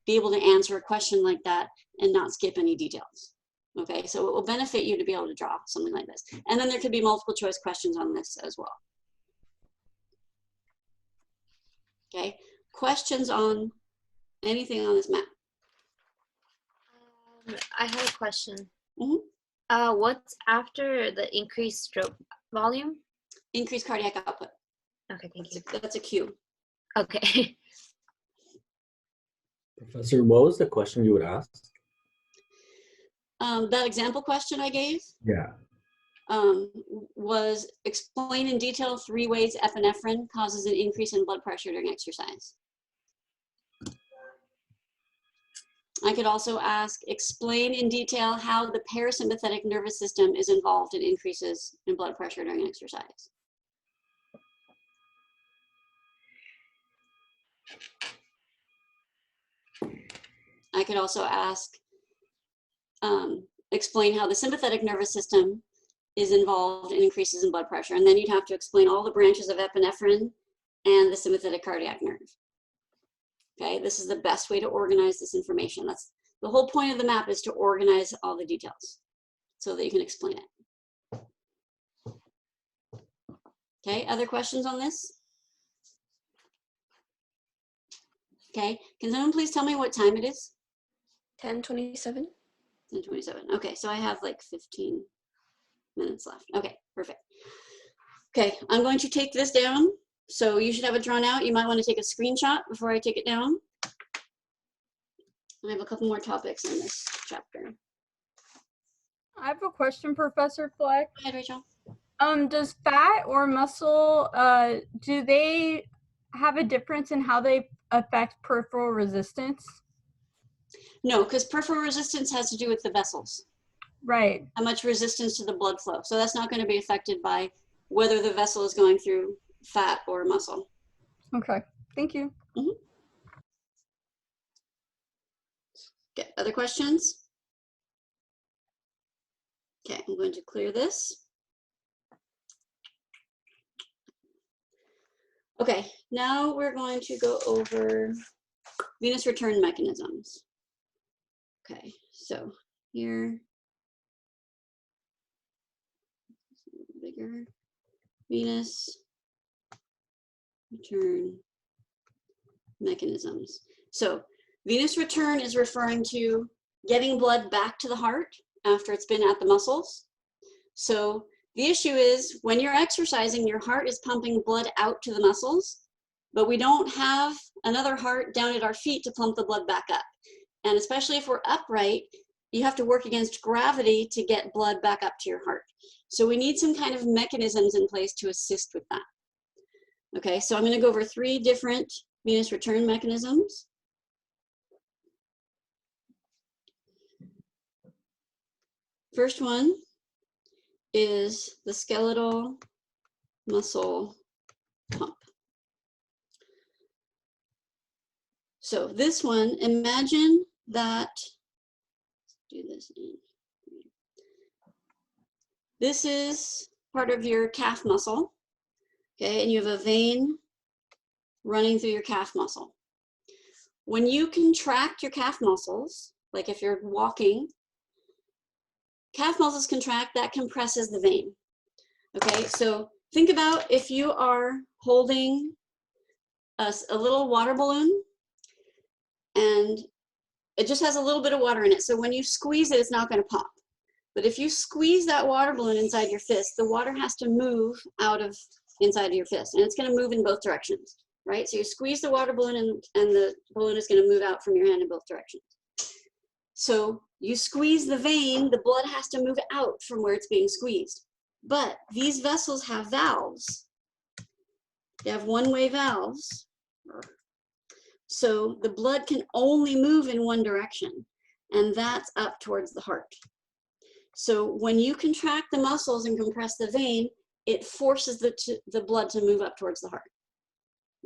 be able to answer a question like that and not skip any details. Okay, so it will benefit you to be able to draw something like this. And then there could be multiple choice questions on this as well. Okay, questions on anything on this map? I have a question. Mm-hmm. What's after the increased stroke volume? Increased cardiac output. Okay, thank you. That's a cue. Okay. Professor, what was the question you would ask? That example question I gave Yeah. was explain in detail 3 ways epinephrine causes an increase in blood pressure during exercise. I could also ask, explain in detail how the parasympathetic nervous system is involved in increases in blood pressure during exercise. I could also ask, explain how the sympathetic nervous system is involved in increases in blood pressure. And then you'd have to explain all the branches of epinephrine and the sympathetic cardiac nerve. Okay, this is the best way to organize this information. That's the whole point of the map, is to organize all the details so that you can explain it. Okay, other questions on this? Okay, can someone please tell me what time it is? 10:27. 10:27. Okay, so I have like 15 minutes left. Okay, perfect. Okay, I'm going to take this down. So you should have it drawn out. You might want to take a screenshot before I take it down. I have a couple more topics in this chapter. I have a question, Professor Fleck. Go ahead, Rachel. Does fat or muscle, do they have a difference in how they affect peripheral resistance? No, because peripheral resistance has to do with the vessels. Right. How much resistance to the blood flow. So that's not going to be affected by whether the vessel is going through fat or muscle. Okay, thank you. Mm-hmm. Okay, other questions? Okay, I'm going to clear this. Okay, now we're going to go over venous return mechanisms. Okay, so here, bigger, venous return mechanisms. So venous return is referring to getting blood back to the heart after it's been at the muscles. So the issue is when you're exercising, your heart is pumping blood out to the muscles, but we don't have another heart down at our feet to pump the blood back up. And especially if we're upright, you have to work against gravity to get blood back up to your heart. So we need some kind of mechanisms in place to assist with that. Okay, so I'm going to go over 3 different venous return mechanisms. First one is the skeletal muscle pump. So this one, imagine that, let's do this in. This is part of your calf muscle, okay, and you have a vein running through your calf muscle. When you contract your calf muscles, like if you're walking, calf muscles contract, that compresses the vein. Okay, so think about if you are holding a little water balloon and it just has a little bit of water in it. So when you squeeze it, it's not going to pop. But if you squeeze that water balloon inside your fist, the water has to move out of inside of your fist, and it's going to move in both directions, right? So you squeeze the water balloon and the balloon is going to move out from your hand in both directions. So you squeeze the vein, the blood has to move out from where it's being squeezed. But these vessels have valves. They have one-way valves. So the blood can only move in one direction, and that's up towards the heart. So when you contract the muscles and compress the vein, it forces the blood to move up towards the heart.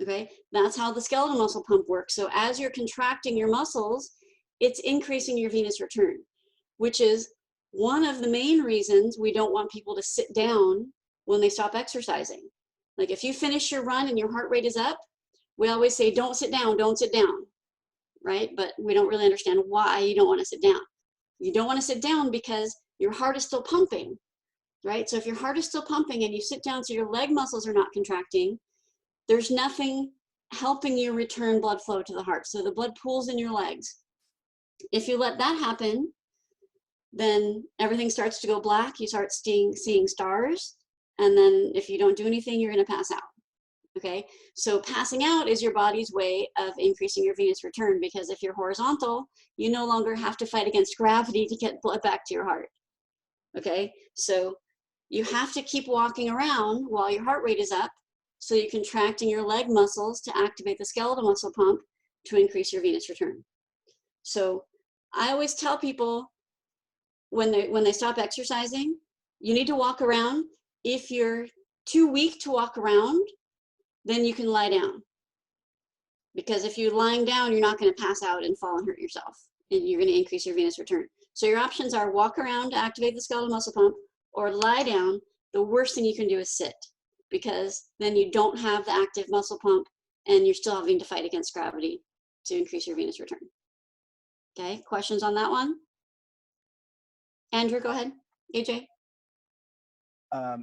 Okay, that's how the skeletal muscle pump works. So as you're contracting your muscles, it's increasing your venous return, which is one of the main reasons we don't want people to sit down when they stop exercising. Like if you finish your run and your heart rate is up, we always say, don't sit down, right? But we don't really understand why you don't want to sit down. You don't want to sit down because your heart is still pumping, right? So if your heart is still pumping and you sit down so your leg muscles are not contracting, there's nothing helping you return blood flow to the heart. So the blood pools in your legs. If you let that happen, then everything starts to go black. You start seeing stars. And then if you don't do anything, you're going to pass out. Okay, so passing out is your body's way of increasing your venous return, because if you're horizontal, you no longer have to fight against gravity to get blood back to your heart. Okay, so you have to keep walking around while your heart rate is up, so you're contracting your leg muscles to activate the skeletal muscle pump to increase your venous return. So I always tell people when they stop exercising, you need to walk around. If you're too weak to walk around, then you can lie down. Because if you're lying down, you're not going to pass out and fall and hurt yourself, and you're going to increase your venous return. So your options are walk around to activate the skeletal muscle pump, or lie down, the worst thing you can do is sit, because then you don't have the active muscle pump and you're still having to fight against gravity to increase your venous return. Okay, questions on that one? Andrew, go ahead. AJ?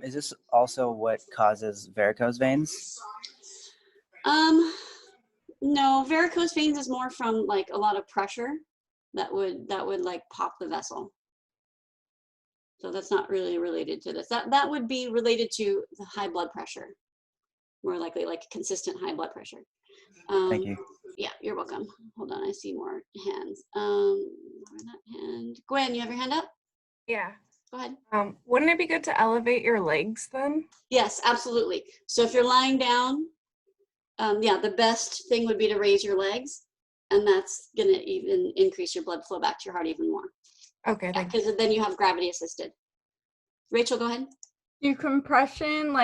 Is this also what causes varicose veins? No, varicose veins is more from like a lot of pressure that would like pop the vessel. So that's not really related to this. That would be related to the high blood pressure, more likely like consistent high blood pressure. Thank you. Yeah, you're welcome. Hold on, I see more hands. That hand. Gwen, you have your hand up? Yeah. Go ahead. Wouldn't it be good to elevate your legs then? Yes, absolutely. So if you're lying down, yeah, the best thing would be to raise your legs, and that's gonna even increase your blood flow back to your heart even more. Okay, thank you. Because then you have gravity assisted. Rachel, go ahead. Do compression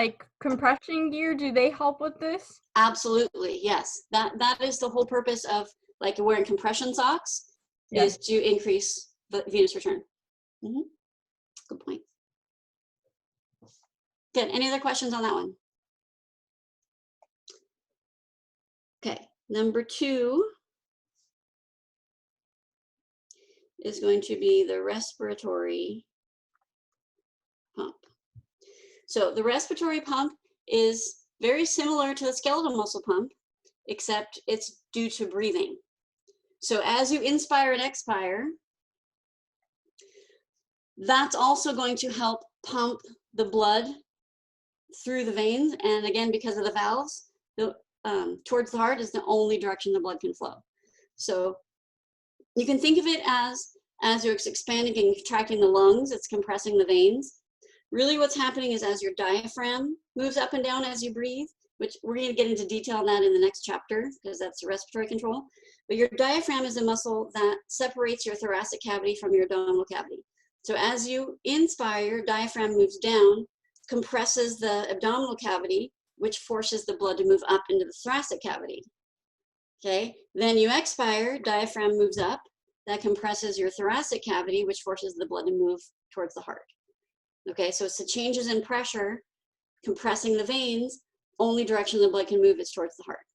gear, do they help with this? Absolutely, yes. That is the whole purpose of like wearing compression socks, is to increase the venous return. Good point. Good. Any other questions on that one? Okay, number 2 is going to be the respiratory pump. So the respiratory pump is very similar to the skeletal muscle pump, except it's due to breathing. So as you inspire and expire, that's also going to help pump the blood through the veins. And again, because of the valves, towards the heart is the only direction the blood can flow. So you can think of it as you're expanding and contracting the lungs, it's compressing the veins. Really what's happening is as your diaphragm moves up and down as you breathe, which we're going to get into detail on that in the next chapter because that's respiratory control. But your diaphragm is a muscle that separates your thoracic cavity from your abdominal cavity. So as you inspire, your diaphragm moves down, compresses the abdominal cavity, which forces the blood to move up into the thoracic cavity. Okay, then you expire, diaphragm moves up, that compresses your thoracic cavity, which forces the blood to move towards the heart. Okay, so it's the changes in pressure, compressing the veins, only direction the blood can move is towards the heart.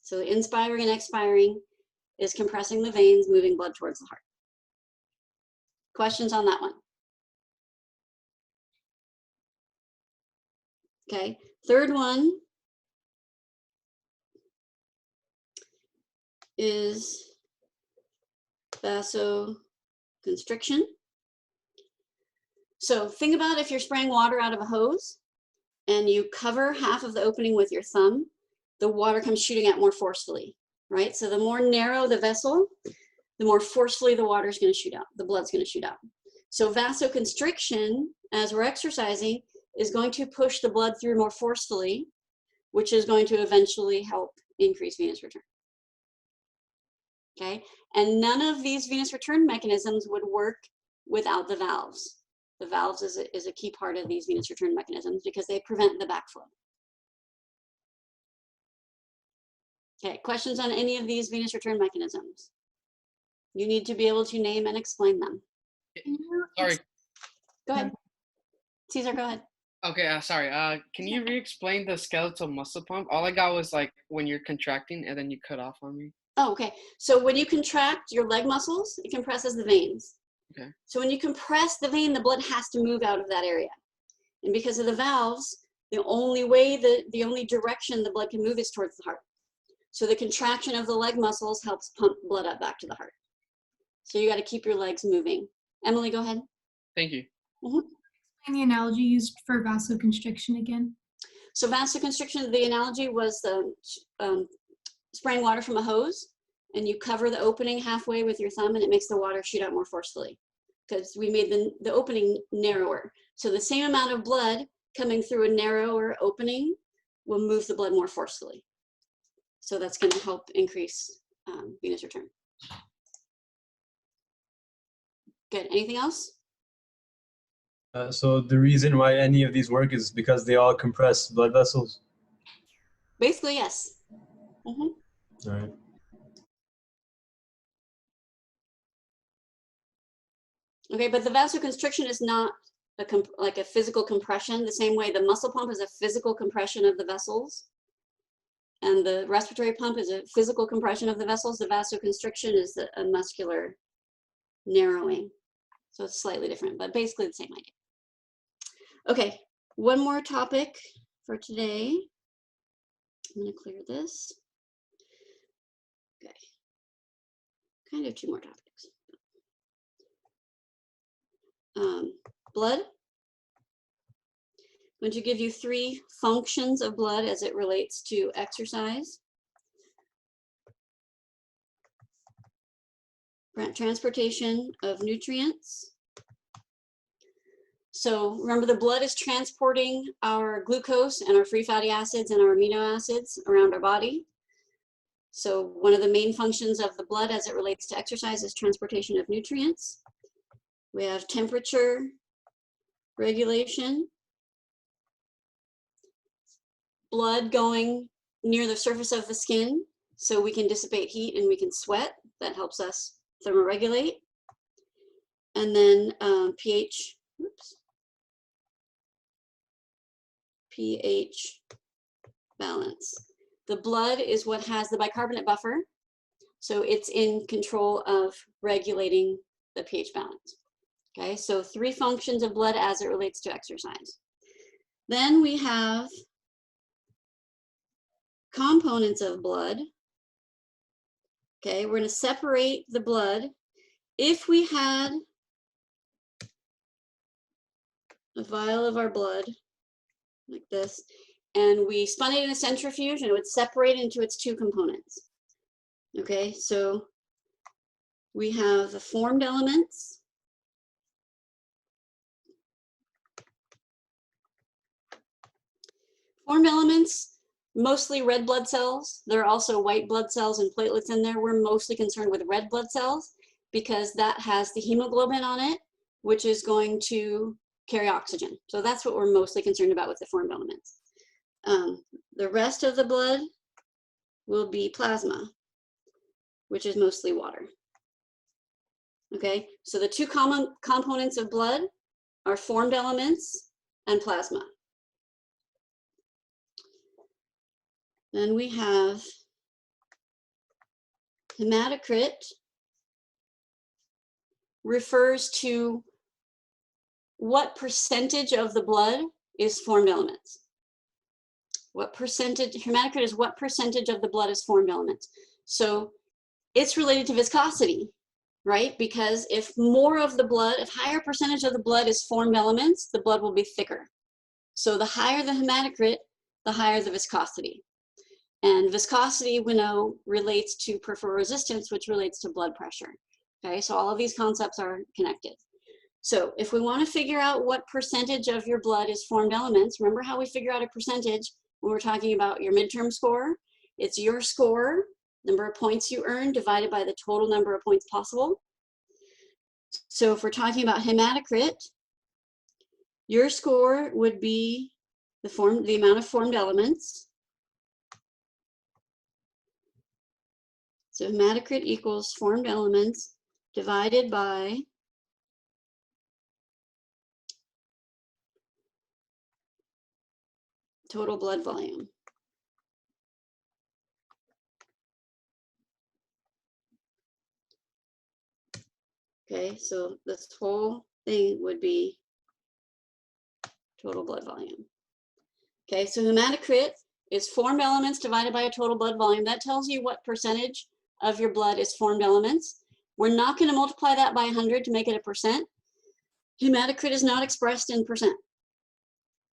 So the inspiring and expiring is compressing the veins, moving blood towards the heart. Questions on that one? Okay, third one is vasoconstriction. So think about if you're spraying water out of a hose and you cover half of the opening with your thumb, the water comes shooting out more forcefully, right? So the more narrow the vessel, the more forcefully the water is going to shoot out, the blood's going to shoot out. So vasoconstriction, as we're exercising, is going to push the blood through more forcefully, which is going to eventually help increase venous return. Okay, and none of these venous return mechanisms would work without the valves. The valves is a key part of these venous return mechanisms because they prevent the backflow. Okay, questions on any of these venous return mechanisms? You need to be able to name and explain them. Sorry. Go ahead. Caesar, go ahead. Okay, sorry. Can you re-explain the skeletal muscle pump? All I got was like when you're contracting and then you cut off on me. Oh, okay. So when you contract your leg muscles, it compresses the veins. Okay. So when you compress the vein, the blood has to move out of that area. And because of the valves, the only way, the only direction the blood can move is towards the heart. So the contraction of the leg muscles helps pump blood up back to the heart. So you got to keep your legs moving. Emily, go ahead. Thank you. Explain the analogy used for vasoconstriction again. So vasoconstriction, the analogy was spraying water from a hose, and you cover the opening halfway with your thumb, and it makes the water shoot out more forcefully because we made the opening narrower. So the same amount of blood coming through a narrower opening will move the blood more forcefully. So that's going to help increase venous return. Good. Anything else? So the reason why any of these work is because they all compress blood vessels? Basically, yes. All right. Okay, but the vasoconstriction is not like a physical compression, the same way the muscle pump is a physical compression of the vessels, and the respiratory pump is a physical compression of the vessels. The vasoconstriction is a muscular narrowing. So it's slightly different, but basically the same idea. Okay, one more topic for today. I'm going to clear this. Okay, kind of two more topics. Blood. I'm going to give you 3 functions of blood as it relates to exercise. Transportation of nutrients. So remember, the blood is transporting our glucose and our free fatty acids and our amino acids around our body. So one of the main functions of the blood as it relates to exercise is transportation of nutrients. We have temperature regulation, blood going near the surface of the skin so we can dissipate heat and we can sweat. That helps us thermoregulate. And then pH, pH balance. The blood is what has the bicarbonate buffer, so it's in control of regulating the pH balance. Okay, so 3 functions of blood as it relates to exercise. Then we have components of blood. Okay, we're going to separate the blood. If we had a vial of our blood like this, and we spun it in a centrifuge, and it would separate into its 2 components. Okay, so we have the formed elements. Formed elements, mostly red blood cells. There are also white blood cells and platelets in there. We're mostly concerned with red blood cells because that has the hemoglobin on it, which is going to carry oxygen. So that's what we're mostly concerned about with the formed elements. The rest of the blood will be plasma, which is mostly water. Okay, so the 2 common components of blood are formed elements and plasma. Then we have hematocrit, refers to what percentage of the blood is formed elements. What percentage, hematocrit is what percentage of the blood is formed elements. So it's related to viscosity, right? Because if more of the blood, if higher percentage of the blood is formed elements, the blood will be thicker. So the higher the hematocrit, the higher the viscosity. And viscosity, we know, relates to peripheral resistance, which relates to blood pressure. Okay, so all of these concepts are connected. So if we want to figure out what percentage of your blood is formed elements, remember how we figure out a percentage when we're talking about your midterm score? It's your score, number of points you earn, divided by the total number of points possible. So if we're talking about hematocrit, your score would be the amount of formed elements. So hematocrit equals formed elements divided by total blood volume. Okay, so this whole thing would be total blood volume. Okay, so hematocrit is formed elements divided by a total blood volume. That tells you what percentage of your blood is formed elements. We're not going to multiply that by 100 to make it a percent. Hematocrit is not expressed in percent.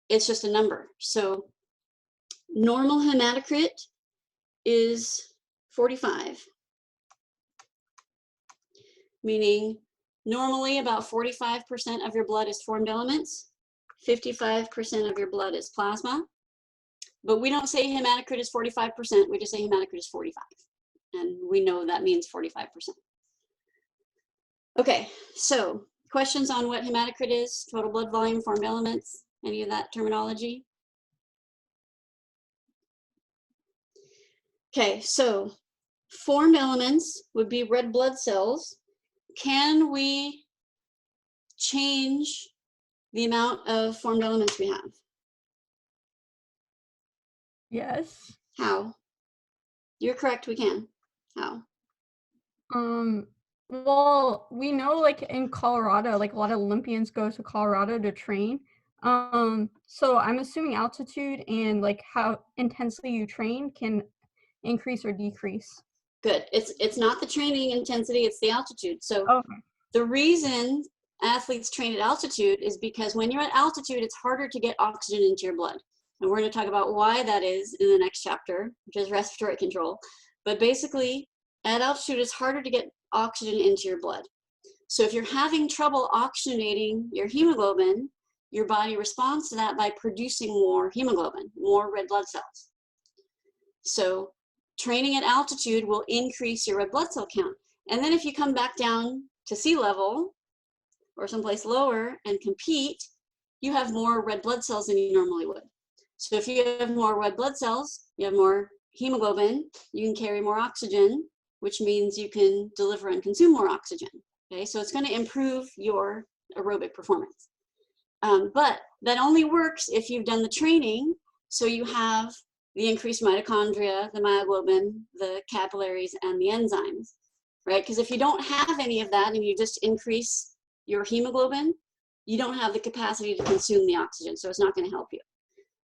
It's just a number. So normal hematocrit is 45, meaning normally about 45% of your blood is formed elements, 55% of your blood is plasma, but we don't say hematocrit is 45%, we just say hematocrit is 45, and we know that means 45%. Okay, so questions on what hematocrit is, total blood volume, formed elements, any of that terminology? Okay, so formed elements would be red blood cells. Can we change the amount of formed elements we have? Yes. How? You're correct, we can. How? Well, we know like in Colorado, like a lot of Olympians go to Colorado to train. So I'm assuming altitude and like how intensely you train can increase or decrease. Good. It's not the training intensity, it's the altitude. So Okay. the reason athletes train at altitude is because when you're at altitude, it's harder to get oxygen into your blood. And we're going to talk about why that is in the next chapter, which is respiratory control. But basically, at altitude, it's harder to get oxygen into your blood. So if you're having trouble oxygenating your hemoglobin, your body responds to that by producing more hemoglobin, more red blood cells. So training at altitude will increase your red blood cell count. And then if you come back down to sea level or someplace lower and compete, you have more red blood cells than you normally would. So if you have more red blood cells, you have more hemoglobin, you can carry more oxygen, which means you can deliver and consume more oxygen. Okay, so it's going to improve your aerobic performance. But that only works if you've done the training, so you have the increased mitochondria, the myoglobin, the capillaries, and the enzymes, right? Because if you don't have any of that and you just increase your hemoglobin, you don't have the capacity to consume the oxygen, so it's not going to help you.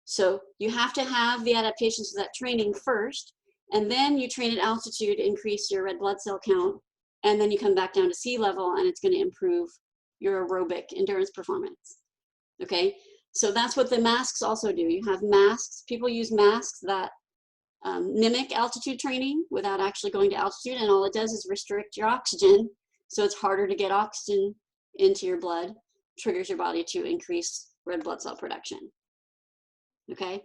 So you have to have the adaptations to that training first, and then you train at altitude, increase your red blood cell count, and then you come back down to sea level, and it's going to improve your aerobic endurance performance. Okay, so that's what the masks also do. You have masks, people use masks that mimic altitude training without actually going to altitude, and all it does is restrict your oxygen, so it's harder to get oxygen into your blood, triggers your body to increase red blood cell production. Okay,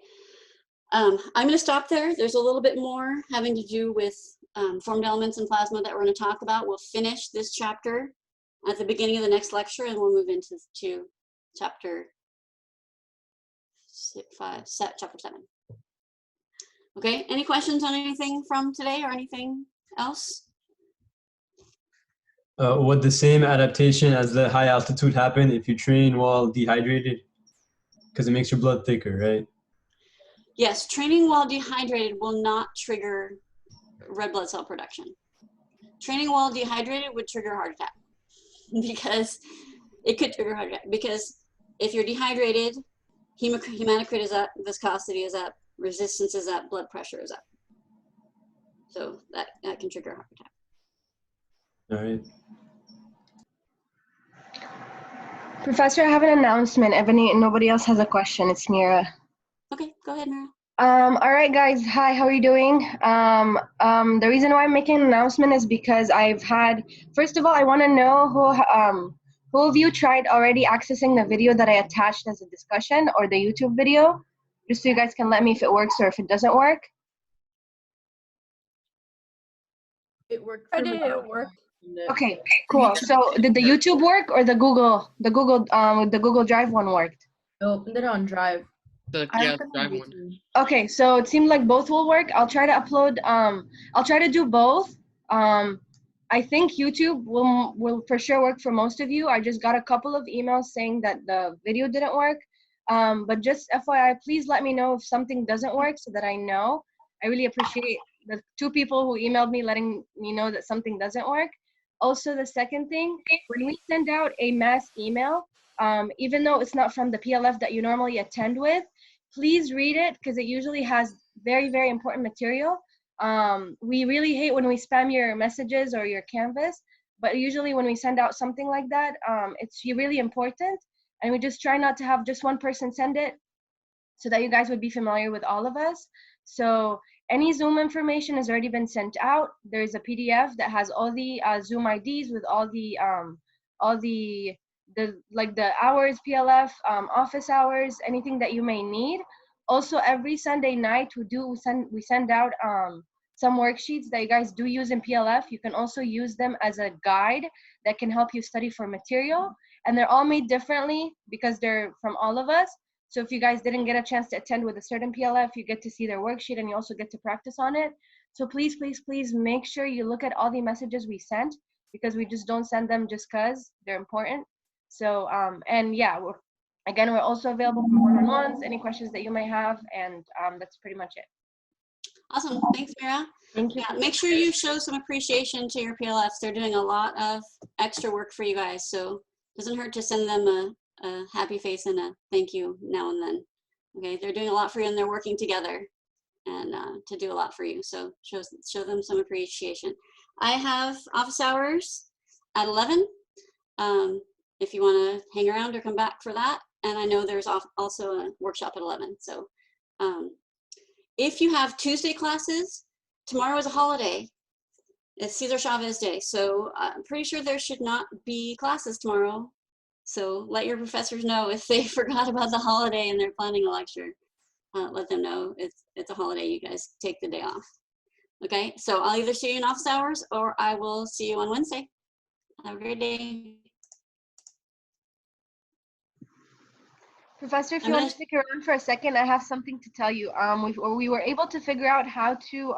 I'm going to stop there. There's a little bit more having to do with formed elements and plasma that we're going to talk about. We'll finish this chapter at the beginning of the next lecture, and we'll move into chapter 7. Okay, any questions on anything from today or anything else? Would the same adaptation as the high altitude happen if you train while dehydrated? Because it makes your blood thicker, right? Yes, training while dehydrated will not trigger red blood cell production. Training while dehydrated would trigger a heart attack because it could trigger a heart attack because if you're dehydrated, hematocrit is up, viscosity is up, resistance is up, blood pressure is up. So that can trigger a heart attack. All right. Professor, I have an announcement. If nobody else has a question, it's Mira. Okay, go ahead, Mira. All right, guys. Hi, how are you doing? The reason why I'm making an announcement is because I've had, first of all, I want to know who of you tried already accessing the video that I attached as a discussion or the YouTube video, just so you guys can let me if it works or if it doesn't work. It worked. I did it work. Okay, cool. So did the YouTube work or the Google Drive one worked? I opened it on Drive. Yeah, Drive one. Okay, so it seemed like both will work. I'll try to upload. I'll try to do both. I think YouTube will for sure work for most of you. I just got a couple of emails saying that the video didn't work. But just FYI, please let me know if something doesn't work so that I know. I really appreciate the 2 people who emailed me letting me know that something doesn't work. Also, the second thing, when we send out a mass email, even though it's not from the PLF that you normally attend with, please read it because it usually has very, very important material. We really hate when we spam your messages or your Canvas, but usually when we send out something like that, it's really important. And we just try not to have just one person send it so that you guys would be familiar with all of us. So any Zoom information has already been sent out. There's a PDF that has all the Zoom IDs with all the hours, PLF, office hours, anything that you may need. Also, every Sunday night we send out some worksheets that you guys do use in PLF. You can also use them as a guide that can help you study for material. And they're all made differently because they're from all of us. So if you guys didn't get a chance to attend with a certain PLF, you get to see their worksheet and you also get to practice on it. So please, please, please make sure you look at all the messages we sent because we just don't send them just because they're important. So, and yeah, Again, we're also available for one-on-ones, any questions that you may have, and that's pretty much it. Awesome. Thanks, Mira. Thank you. Yeah, make sure you show some appreciation to your PLFs. They're doing a lot of extra work for you guys, so it doesn't hurt to send them a happy face and a thank you now and then. Okay, they're doing a lot for you and they're working together and to do a lot for you. So show them some appreciation. I have office hours at 11 if you want to hang around or come back for that. And I know there's also a workshop at 11. So if you have Tuesday classes, tomorrow is a holiday. It's Cesar Chavez Day. So I'm pretty sure there should not be classes tomorrow. So let your professors know if they forgot about the holiday and they're planning a lecture. Let them know it's a holiday. You guys take the day off. Okay, so I'll either see you in office hours or I will see you on Wednesday. Have a great day. Professor, if you want to stick around for a second, I have something to tell you. We were able to figure out how to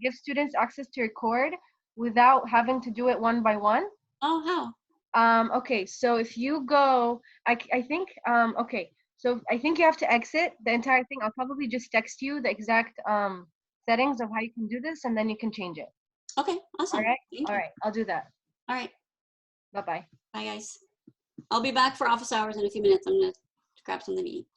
give students access to record without having to do it one by one. Oh, how? Okay, so if you go, I think, okay, so I think you have to exit the entire thing. I'll probably just text you the exact settings of how you can do this, and then you can change it. Okay, awesome. All right, Thank all you. right, I'll do that. All right. Bye-bye. Bye, guys. I'll be back for office hours in a few minutes. I'm going to grab something to eat.